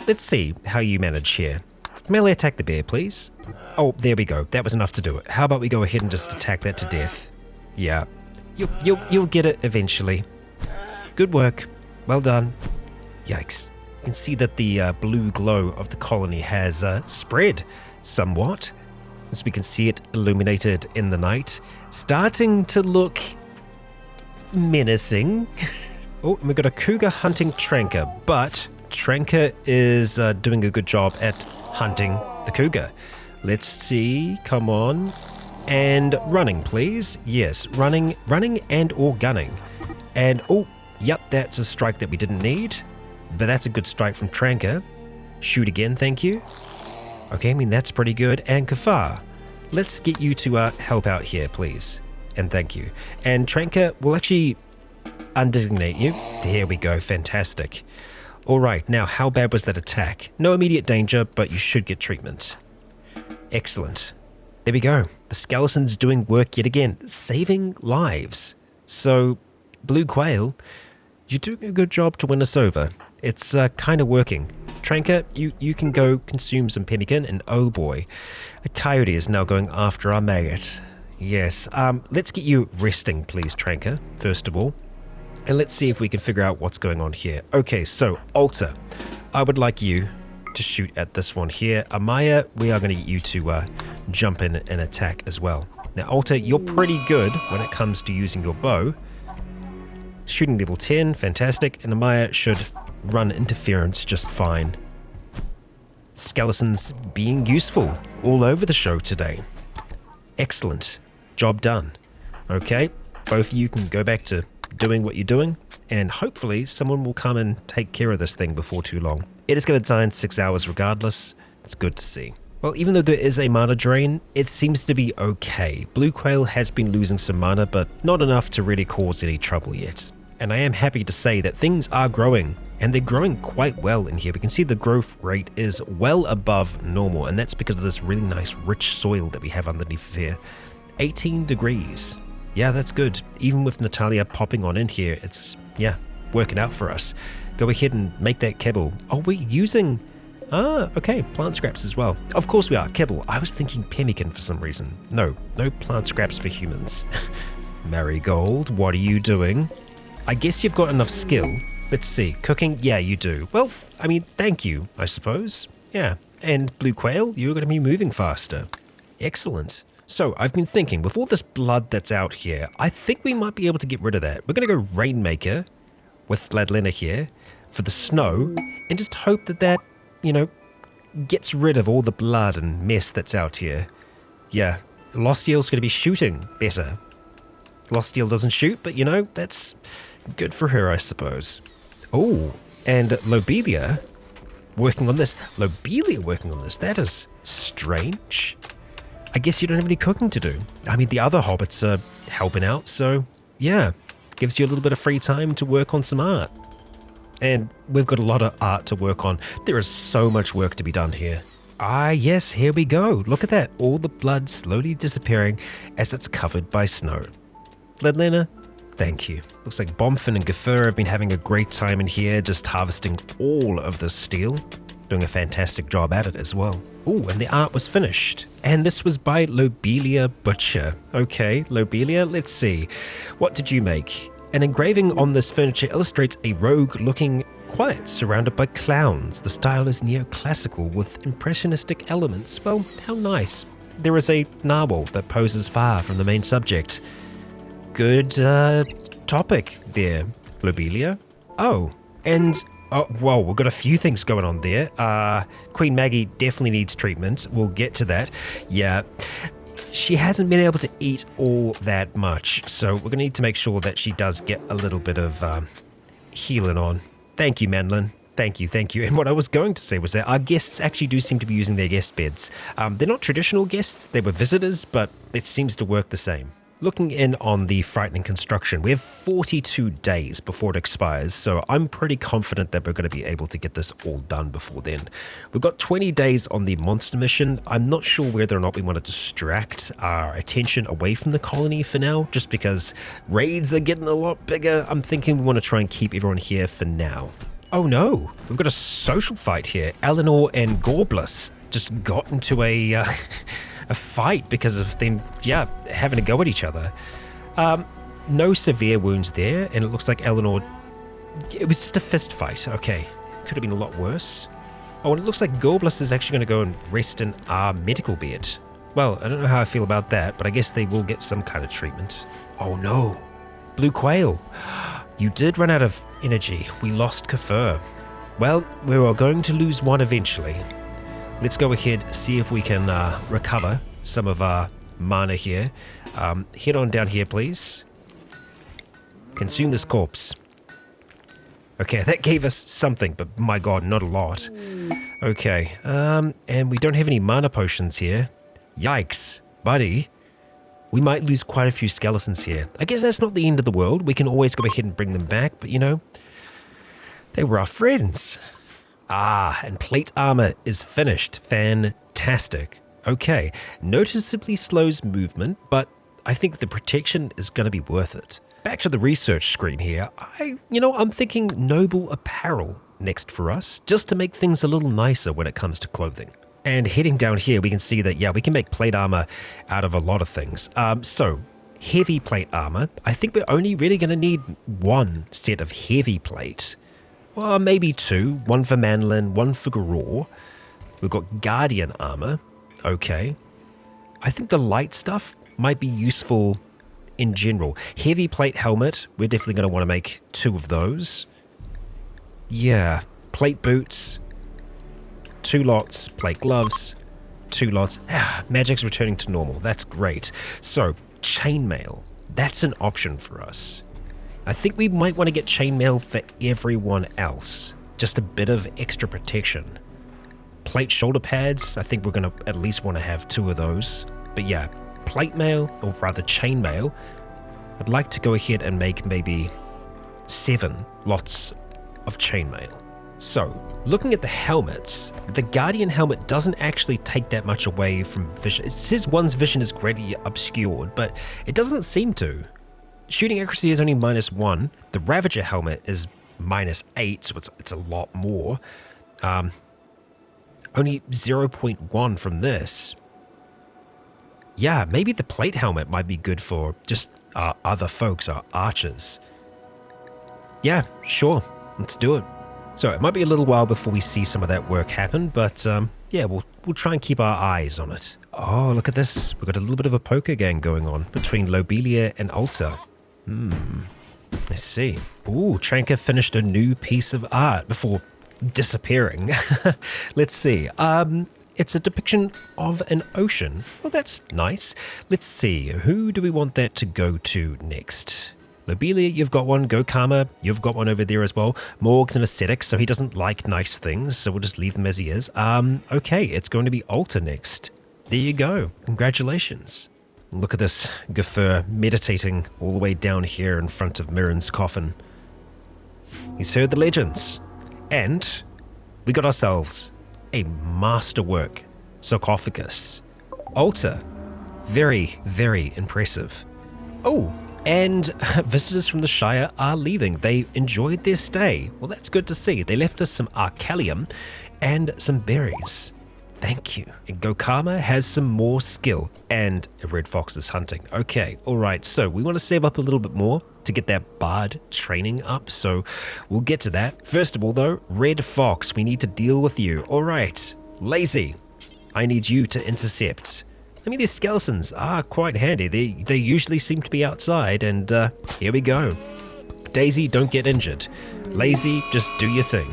let's see how you manage here. Melee attack the bear, please. Oh, there we go. That was enough to do it. How about we go ahead and just attack that to death? Yeah. You'll get it eventually. Good work. Well done. Yikes. You can see that the blue glow of the colony has spread somewhat, as we can see it illuminated in the night, starting to look menacing. Oh, and we've got a cougar hunting Tranker, but Tranker is doing a good job at hunting the cougar. Let's see, come on. And running, please. Yes, running and or gunning. And, oh, yep, that's a strike that we didn't need. But that's a good strike from Tranker. Shoot again, thank you. Okay, I mean, that's pretty good. And Kafar, let's get you to help out here, please. And thank you. And Tranker will actually undesignate you. Here we go, fantastic. All right, now how bad was that attack? No immediate danger, but you should get treatment. Excellent. There we go. The skeleton's doing work yet again, saving lives. So, Blue Quail, you're doing a good job to win us over. It's kind of working. Tranker, you can go consume some pemmican, and oh boy, a coyote is now going after our maggot. Yes, let's get you resting, please, Tranker, first of all. And let's see if we can figure out what's going on here. Okay, so, Alter, I would like you to shoot at this one here. Amaya, we are going to get you to jump in and attack as well. Now, Alter, you're pretty good when it comes to using your bow. Shooting level 10, fantastic, and Amaya should run interference just fine. Skeletons being useful all over the show today. Excellent. Job done. Okay, both of you can go back to doing what you're doing, and hopefully someone will come and take care of this thing before too long. It is going to die in 6 hours regardless. It's good to see. Well, even though there is a mana drain, it seems to be okay. Blue Quail has been losing some mana, but not enough to really cause any trouble yet. And I am happy to say that things are growing, and they're growing quite well in here. We can see the growth rate is well above normal, and that's because of this really nice rich soil that we have underneath here. 18 degrees. Yeah, that's good. Even with Natalia popping on in here, it's, yeah, working out for us. Go ahead and make that kibble. Oh, we're using... Ah, okay, plant scraps as well. Of course we are, kibble. I was thinking pemmican for some reason. No plant scraps for humans. Marigold, what are you doing? I guess you've got enough skill. Let's see, cooking, yeah, you do. Well, I mean, thank you, I suppose. Yeah, and Blue Quail, you're going to be moving faster. Excellent. So, I've been thinking, with all this blood that's out here, I think we might be able to get rid of that. We're going to go Rainmaker with Vladlena here for the snow, and just hope that, you know, gets rid of all the blood and mess that's out here. Yeah, Lostiel's going to be shooting better. Lostiel doesn't shoot, but, you know, that's good for her, I suppose. Oh, and Lobelia working on this. Lobelia working on this, that is strange. I guess you don't have any cooking to do. I mean, the other hobbits are helping out, so yeah, gives you a little bit of free time to work on some art. And we've got a lot of art to work on. There is so much work to be done here. Ah, yes, here we go. Look at that. All the blood slowly disappearing as it's covered by snow. Vladlena, thank you. Looks like Bomfin and Gafur have been having a great time in here, just harvesting all of this steel. Doing a fantastic job at it as well. Ooh, and the art was finished. And this was by Lobelia Butcher. Okay, Lobelia, let's see. What did you make? An engraving on this furniture illustrates a rogue looking quiet, surrounded by clowns. The style is neoclassical with impressionistic elements. Well, how nice. There is a narwhal that poses far from the main subject. Good topic there, Lobelia. Oh, and... Oh, whoa, we've got a few things going on there. Queen Maggie definitely needs treatment. We'll get to that. Yeah, she hasn't been able to eat all that much, so we're going to need to make sure that she does get a little bit of healing on. Thank you, Manlin. Thank you. And what I was going to say was that our guests actually do seem to be using their guest beds. They're not traditional guests, they were visitors, but it seems to work the same. Looking in on the frightening construction, we have 42 days before it expires, so I'm pretty confident that we're going to be able to get this all done before then. We've got 20 days on the monster mission. I'm not sure whether or not we want to distract our attention away from the colony for now, just because raids are getting a lot bigger. I'm thinking we want to try and keep everyone here for now. Oh no, we've got a social fight here. Eleanor and Gorblus just got into a fight because of them, having to go at each other. No severe wounds there, and it looks like Eleanor, it was just a fist fight. Okay, could have been a lot worse. Oh, and it looks like Gorblus is actually going to go and rest in our medical bed. Well, I don't know how I feel about that, but I guess they will get some kind of treatment. Oh no, Blue Quail. You did run out of energy. We lost Kafir. Well, we are going to lose one eventually. Let's go ahead, see if we can recover some of our mana here. Head on down here, please. Consume this corpse. Okay, that gave us something, but my god, not a lot. Okay, and we don't have any mana potions here. Yikes, buddy. We might lose quite a few skeletons here. I guess that's not the end of the world. We can always go ahead and bring them back, but you know, they were our friends. Ah, and plate armor is finished. Fantastic. Okay, noticeably slows movement, but I think the protection is going to be worth it. Back to the research screen here. I'm thinking noble apparel next for us, just to make things a little nicer when it comes to clothing. And heading down here, we can see that, we can make plate armor out of a lot of things. So, heavy plate armor. I think we're only really going to need one set of heavy plate. Well, maybe two. One for Manlin, one for Garor. We've got Guardian armor. Okay. I think the light stuff might be useful in general. Heavy plate helmet. We're definitely going to want to make two of those. Yeah. Plate boots. 2 lots. Plate gloves. 2 lots. Magic's returning to normal. That's great. So, chainmail. That's an option for us. I think we might want to get chainmail for everyone else. Just a bit of extra protection. Plate shoulder pads, I think we're going to at least want to have 2 of those. But yeah, plate mail, or rather chainmail, I'd like to go ahead and make maybe 7 lots of chainmail. So, looking at the helmets, the Guardian helmet doesn't actually take that much away from vision. It says one's vision is greatly obscured, but it doesn't seem to. Shooting accuracy is only -1. The Ravager helmet is -8, so it's a lot more. Only 0.1 from this. Yeah, maybe the plate helmet might be good for just other folks, our archers. Yeah, sure, let's do it. So it might be a little while before we see some of that work happen, but we'll try and keep our eyes on it. Oh, look at this. We've got a little bit of a poker game going on between Lobelia and Alta. I see. Ooh, Tranka finished a new piece of art before disappearing. Let's see. It's a depiction of an ocean. Well, that's nice. Let's see. Who do we want that to go to next? Lobelia, you've got one. Go Karma, you've got one over there as well. Morg's an ascetic, so he doesn't like nice things, so we'll just leave them as he is. Okay, it's going to be Alta next. There you go. Congratulations. Look at this Gafur meditating all the way down here in front of Mirren's coffin. He's heard the legends. And we got ourselves a masterwork sarcophagus. Alta. Very, very impressive. Oh, and visitors from the Shire are leaving. They enjoyed their stay. Well, that's good to see. They left us some arcalium and some berries. Thank you. And Gokama has some more skill, and a red fox is hunting. Okay, all right, so we want to save up a little bit more to get that bard training up, so we'll get to that. First of all, though, red fox, we need to deal with you. All right, Lazy, I need you to intercept. I mean, these skeletons are quite handy. They usually seem to be outside, and here we go. Daisy, don't get injured. Lazy, just do your thing.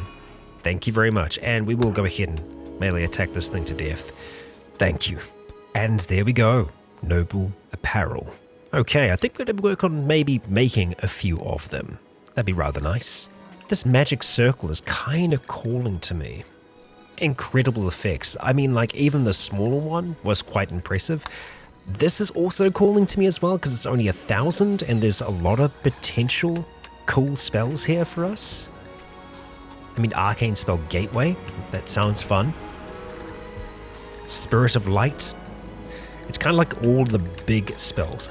Thank you very much, and we will go ahead and melee attack this thing to death. Thank you. And there we go. Noble apparel. Okay, I think we're going to work on maybe making a few of them. That'd be rather nice. This magic circle is kind of calling to me. Incredible effects. I mean, like, even the smaller one was quite impressive. This is also calling to me as well because it's only 1,000 and there's a lot of potential cool spells here for us. I mean, arcane spell gateway. That sounds fun. Spirit of light. It's kind of like all the big spells.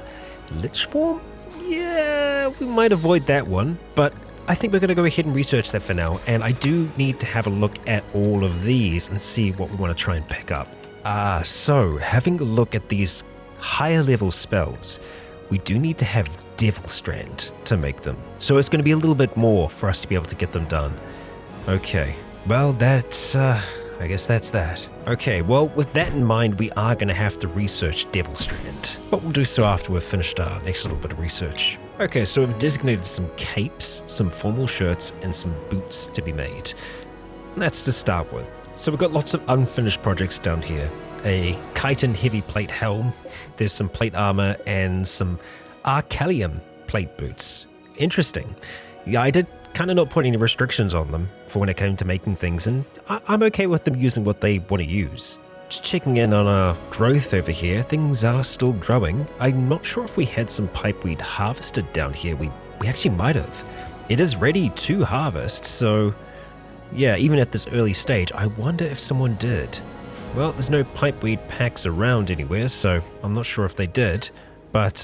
Lich form? Yeah, we might avoid that one, but I think we're going to go ahead and research that for now, and I do need to have a look at all of these and see what we want to try and pick up. So having a look at these higher level spells, we do need to have Devil Strand to make them. So it's going to be a little bit more for us to be able to get them done. Okay, well that's, I guess that's that. Okay, well with that in mind, we are going to have to research Devil Strand, but we'll do so after we've finished our next little bit of research. Okay, so we've designated some capes, some formal shirts, and some boots to be made. That's to start with. So we've got lots of unfinished projects down here. A chitin heavy plate helm, there's some plate armor, and some Arcalium plate boots. Interesting. Yeah, I did kind of not put any restrictions on them for when it came to making things, and I'm okay with them using what they want to use. Just checking in on our growth over here, things are still growing. I'm not sure if we had some pipeweed harvested down here. We actually might have. It is ready to harvest, so yeah, even at this early stage, I wonder if someone did. Well, there's no pipeweed packs around anywhere, so I'm not sure if they did, but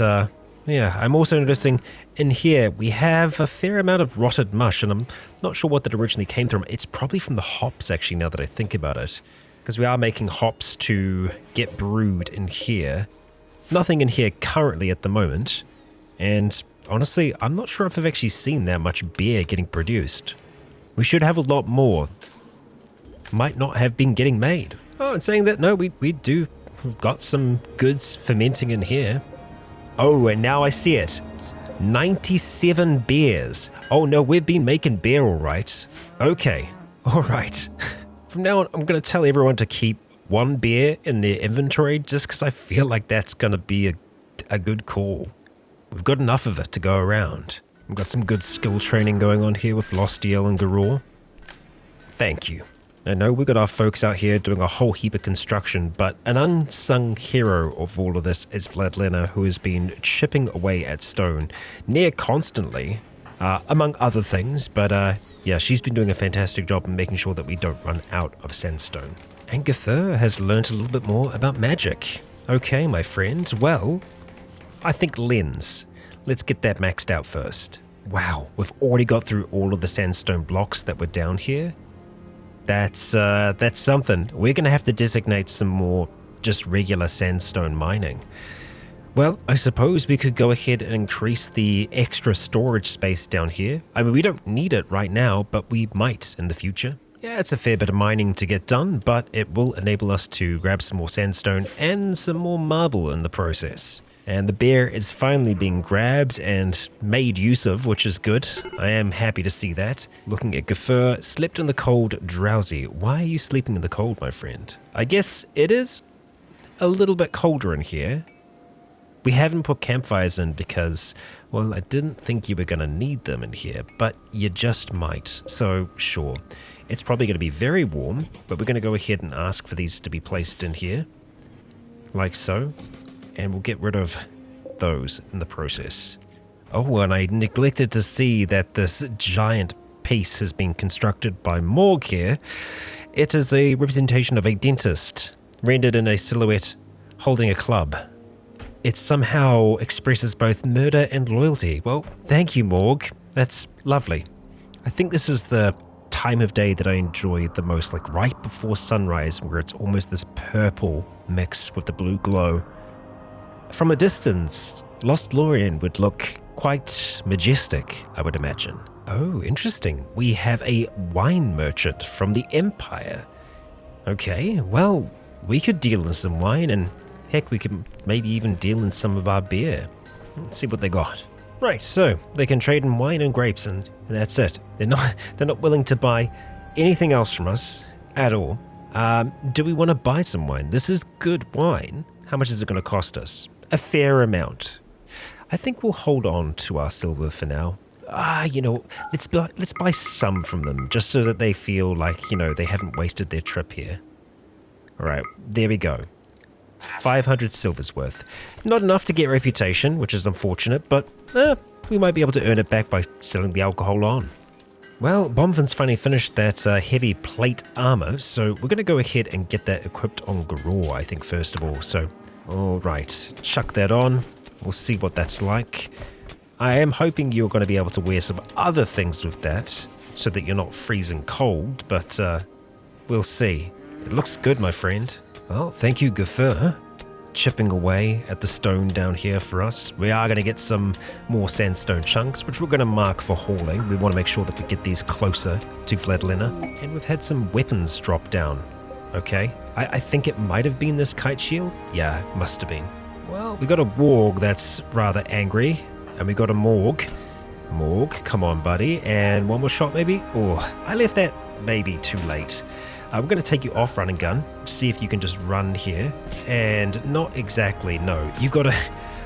yeah, I'm also noticing in here we have a fair amount of rotted mush, and I'm not sure what that originally came from. It's probably from the hops, actually, now that I think about it, because we are making hops to get brewed in here. Nothing in here currently at the moment, and honestly, I'm not sure if I've actually seen that much beer getting produced. We should have a lot more. Might not have been getting made. Oh, and saying that, no, we've got some goods fermenting in here. Oh, and now I see it. 97 beers. Oh no, we've been making beer all right. Okay, all right. From now on, I'm going to tell everyone to keep one beer in their inventory just because I feel like that's going to be a good call. We've got enough of it to go around. We've got some good skill training going on here with Lostiel and Garor. Thank you. I know we've got our folks out here doing a whole heap of construction, but an unsung hero of all of this is Vladlena, who has been chipping away at stone near constantly, among other things, but yeah, she's been doing a fantastic job in making sure that we don't run out of sandstone. And Gathur has learned a little bit more about magic. Okay, my friend, well, I think lens. Let's get that maxed out first. Wow, we've already got through all of the sandstone blocks that were down here. That's something. We're going to have to designate some more just regular sandstone mining. Well, I suppose we could go ahead and increase the extra storage space down here. I mean, we don't need it right now, but we might in the future. Yeah, it's a fair bit of mining to get done, but it will enable us to grab some more sandstone and some more marble in the process. And the bear is finally being grabbed and made use of, which is good. I am happy to see that. Looking at Gafur, slept in the cold, drowsy. Why are you sleeping in the cold, my friend? I guess it is a little bit colder in here. We haven't put campfires in because, well, I didn't think you were going to need them in here, but you just might. So, sure. It's probably going to be very warm, but we're going to go ahead and ask for these to be placed in here. Like so. And we'll get rid of those in the process. Oh, and I neglected to see that this giant piece has been constructed by Morg here. It is a representation of a dentist, rendered in a silhouette holding a club. It somehow expresses both murder and loyalty. Well, thank you, Morg. That's lovely. I think this is the time of day that I enjoy the most, like right before sunrise, where it's almost this purple mix with the blue glow. From a distance, Lost Lorien would look quite majestic, I would imagine. Oh, interesting. We have a wine merchant from the Empire. Okay, well, we could deal in some wine, and heck, we could maybe even deal in some of our beer. Let's see what they got. Right, so they can trade in wine and grapes, and that's it. They're not willing to buy anything else from us at all. Do we want to buy some wine? This is good wine. How much is it going to cost us? a fair amount. I think we'll hold on to our silver for now. You know, let's buy some from them, just so that they feel like, you know, they haven't wasted their trip here. Alright, there we go. 500 silver's worth. Not enough to get reputation, which is unfortunate, but we might be able to earn it back by selling the alcohol on. Well, Bomfin's finally finished that heavy plate armor, so we're going to go ahead and get that equipped on Garor, I think, first of all. So, alright, chuck that on. We'll see what that's like. I am hoping you're going to be able to wear some other things with that, so that you're not freezing cold, but we'll see. It looks good, my friend. Well, thank you, Gafur. Chipping away at the stone down here for us. We are going to get some more sandstone chunks, which we're going to mark for hauling. We want to make sure that we get these closer to Vladlina. And we've had some weapons drop down. Okay, I think it might have been this kite shield. Yeah, must have been. Well, we got a warg that's rather angry. And we got a morg. Morg, come on, buddy. And one more shot, maybe? Oh, I left that maybe too late. We're going to take you off run and gun, see if you can just run here. And not exactly, no. You got to...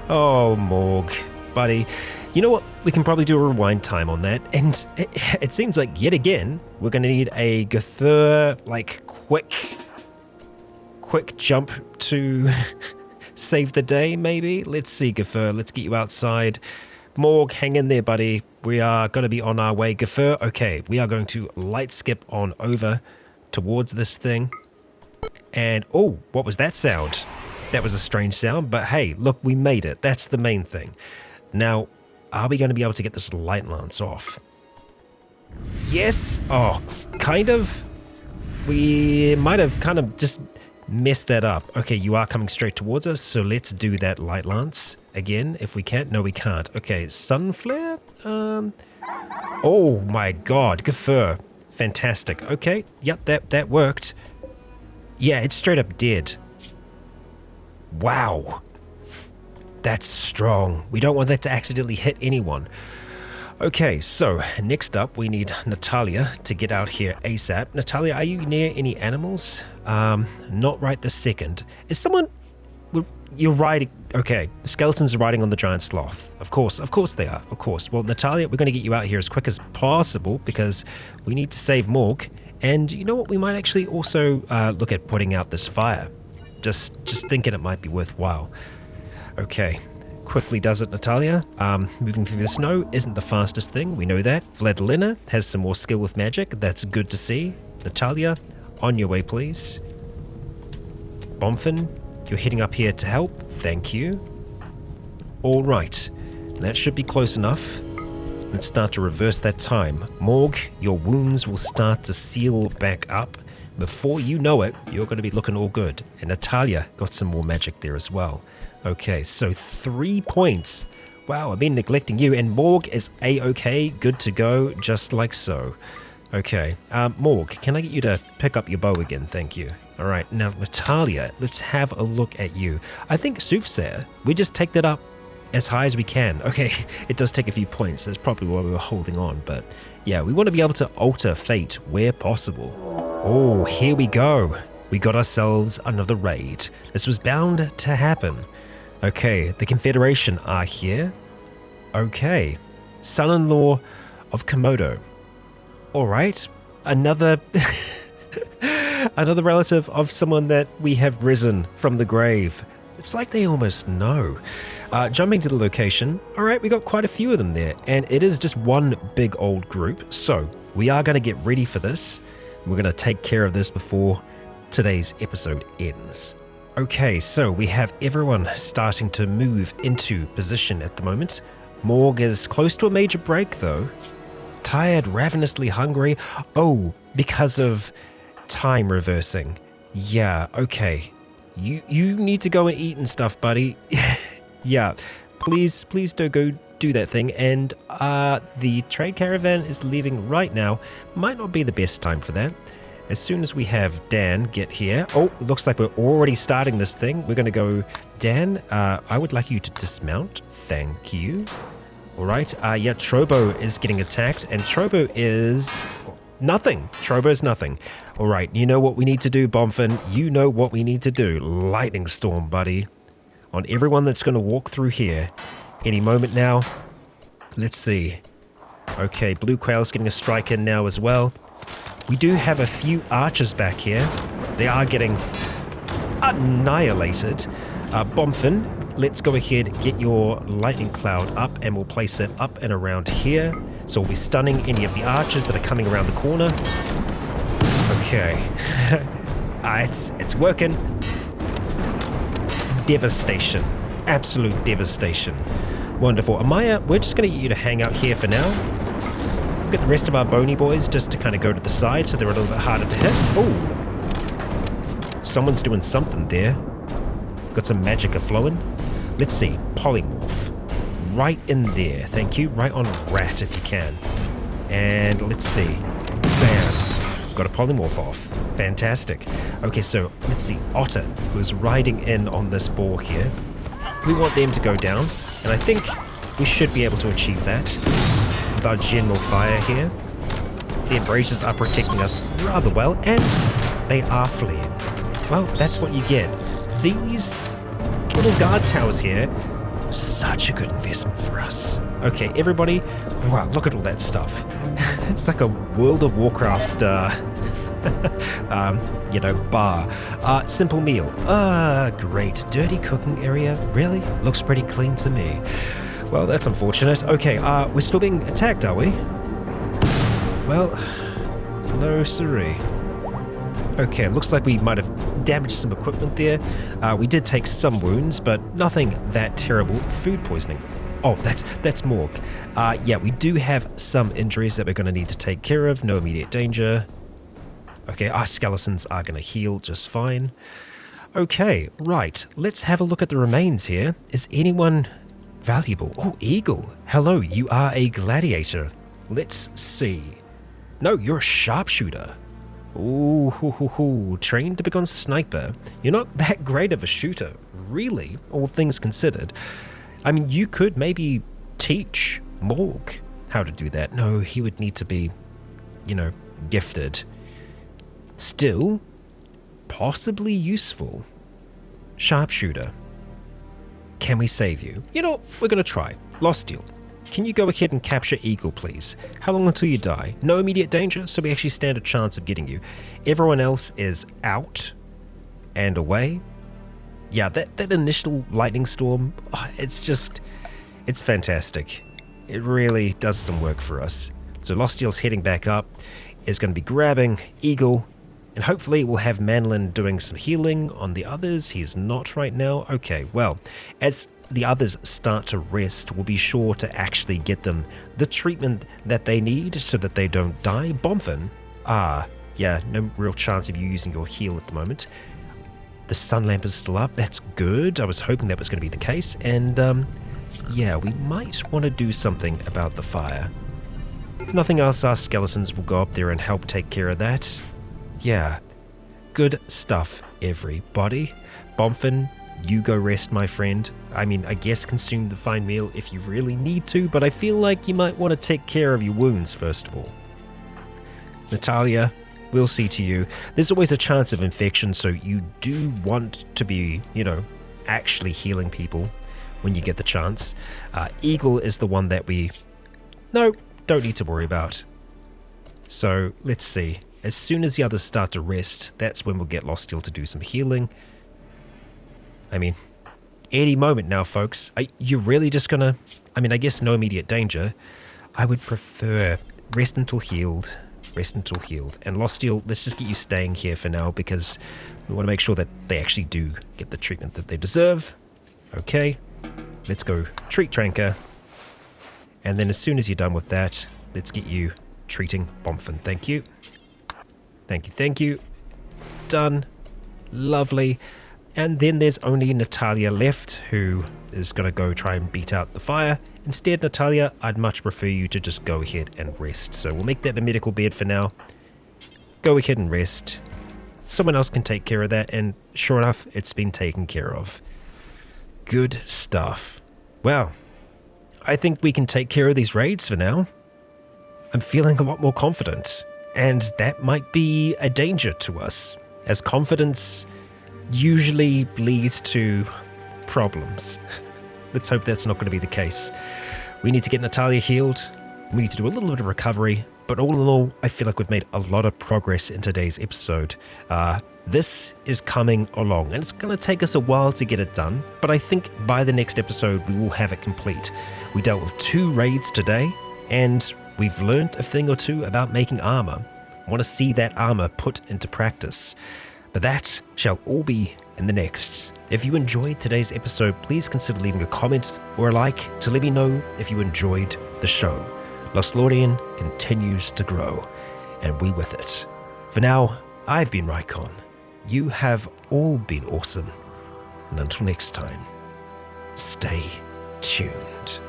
Oh, Morg, buddy. You know what? We can probably do a rewind time on that. And it seems like, yet again, we're going to need a Gthur, like, quick jump to save the day, maybe? Let's see, Gthur. Let's get you outside. Morg, hang in there, buddy. We are going to be on our way. Gthur, okay, we are going to light skip on over towards this thing. And oh, what was that sound? That was a strange sound, but hey, look, we made it. That's the main thing. Now, are we going to be able to get this light lance off? Yes. Oh, kind of. We might have kind of just messed that up. Okay, you are coming straight towards us, so let's do that light lance again if we can. No, we can't. Okay, sun flare. Oh my god, Gthur. Fantastic. Okay, yep, that worked. Yeah, it's straight up dead. Wow. That's strong. We don't want that to accidentally hit anyone. Okay, so next up we need Natalia to get out here ASAP. Natalia, are you near any animals? Not right this second. Is someone... You're riding... Okay, the skeletons are riding on the giant sloth. Of course they are, of course. Well, Natalia, we're going to get you out here as quick as possible because we need to save Morg. And you know what? We might actually also look at putting out this fire. Just thinking it might be worthwhile. Okay, quickly does it, Natalia. Moving through the snow isn't the fastest thing, we know that. Vladlina has some more skill with magic. That's good to see. Natalia, on your way, please. Bomfin, you're heading up here to help. Thank you. All right, that should be close enough. Let's start to reverse that time. Morg, your wounds will start to seal back up. Before you know it, you're going to be looking all good. And Natalia got some more magic there as well. Okay, so 3 points. Wow, I've been neglecting you. And Morg is A-okay, good to go, just like so. Okay, Morg, can I get you to pick up your bow again? Thank you. All right, now Natalia, let's have a look at you. I think Soothsayer, we just take that up as high as we can. Okay, it does take a few points. That's probably why we were holding on. But yeah, we want to be able to alter fate where possible. Oh, here we go. We got ourselves another raid. This was bound to happen. Okay, the Confederation are here. Okay, son-in-law of Komodo. All right, another another relative of someone that we have risen from the grave. It's like they almost know. Jumping to the location. All right, we got quite a few of them there, and it is just one big old group. So we are going to get ready for this. We're going to take care of this before today's episode ends. Okay, so we have everyone starting to move into position at the moment. Morg is close to a major break though. Tired, ravenously hungry. Oh, because of time reversing. Yeah, okay. You need to go and eat and stuff, buddy. Yeah, please don't go do that thing. And the trade caravan is leaving right now. Might not be the best time for that. As soon as we have Dan get here. Oh, looks like we're already starting this thing. We're going to go, Dan, I would like you to dismount. Thank you. All right. Yeah, Trobo is getting attacked, and Trobo is nothing. Trobo is nothing. All right. You know what we need to do, Bomfin. You know what we need to do. Lightning storm, buddy. on everyone that's going to walk through here any moment now. Let's see. Okay, Blue Quail's getting a strike in now as well. We do have a few archers back here. They are getting annihilated. Bomfin, let's go ahead, get your lightning cloud up, and we'll place it up and around here. So we'll be stunning any of the archers that are coming around the corner. Okay. It's working. Devastation. Absolute devastation. Wonderful. Amaya, we're just going to get you to hang out here for now. Get the rest of our bony boys just to kind of go to the side so they're a little bit harder to hit. Oh, someone's doing something there. Got some magicka flowing. Let's see. Polymorph. Right in there. Thank you. Right on rat if you can. And let's see. Bam. Got a polymorph off. Fantastic. Okay, so let's see. Otter, who is riding in on this boar here. We want them to go down. And I think we should be able to achieve that with our general fire here. The embracers are protecting us rather well, and they are fleeing. Well, that's what you get. These little guard towers here, such a good investment for us. Okay, everybody, wow, look at all that stuff. It's like a World of Warcraft, bar. Simple meal. Great. Dirty cooking area. Really? Looks pretty clean to me. Well, that's unfortunate. Okay, we're still being attacked, are we? Well, no siree. Okay, looks like we might have damaged some equipment there. We did take some wounds, but nothing that terrible. Food poisoning. Oh, that's Morg. Yeah, we do have some injuries that we're going to need to take care of. No immediate danger. Okay, our skeletons are going to heal just fine. Okay, right. Let's have a look at the remains here. Is anyone valuable? Oh, Eagle. Hello, you are a gladiator. Let's see. No, you're a sharpshooter. Ooh, trained to become sniper. You're not that great of a shooter, really, all things considered. I mean, you could maybe teach Morg how to do that. No, he would need to be, gifted. Still, possibly useful. Sharpshooter. Can we save you? We're going to try. Lost deal. Can you go ahead and capture Eagle, please? How long until you die? No immediate danger, so we actually stand a chance of getting you. Everyone else is out and away. Yeah, that initial lightning storm, it's fantastic. It really does some work for us. So Lostiel's heading back up, is going to be grabbing Eagle, and hopefully we'll have Manlin doing some healing on the others. He's not right now. Okay, well, as the others start to rest, we'll be sure to actually get them the treatment that they need so that they don't die. Bomfin, yeah, no real chance of you using your heal at the moment. The sun lamp is still up. That's good. I was hoping that was going to be the case. And, yeah, we might want to do something about the fire. If nothing else, our skeletons will go up there and help take care of that. Yeah, good stuff, everybody. Bomfin, you go rest, my friend. I mean, I guess consume the fine meal if you really need to, but I feel like you might want to take care of your wounds first of all. Natalia, we'll see to you. There's always a chance of infection, so you do want to be, actually healing people when you get the chance. Eagle is the one that we don't need to worry about. So let's see. As soon as the others start to rest, that's when we'll get Lostiel to do some healing. I mean, any moment now, folks. You're really just gonna... I mean, I guess no immediate danger. I would prefer rest until healed. Rest until healed. And Lostiel, let's just get you staying here for now because we want to make sure that they actually do get the treatment that they deserve. Okay. Let's go treat Tranker. And then as soon as you're done with that, let's get you treating Bomfin. Thank you. Thank you. Done. Lovely. And then there's only Natalia left, who is going to go try and beat out the fire. Instead, Natalia, I'd much prefer you to just go ahead and rest. So we'll make that the medical bed for now. Go ahead and rest. Someone else can take care of that, and sure enough, it's been taken care of. Good stuff. Well, I think we can take care of these raids for now. I'm feeling a lot more confident, and that might be a danger to us, as confidence usually leads to problems. Let's hope that's not going to be the case. We need to get Natalia healed. We need to do a little bit of recovery. But all in all, I feel like we've made a lot of progress in today's episode. This is coming along, and it's going to take us a while to get it done, but I think by the next episode we will have it complete. We dealt with 2 raids today, and we've learned a thing or two about making armor. I want to see that armor put into practice. But that shall all be in the next. If you enjoyed today's episode, please consider leaving a comment or a like to let me know if you enjoyed the show. Lost Lorien continues to grow, and we with it. For now, I've been Rycon. You have all been awesome. And until next time, stay tuned.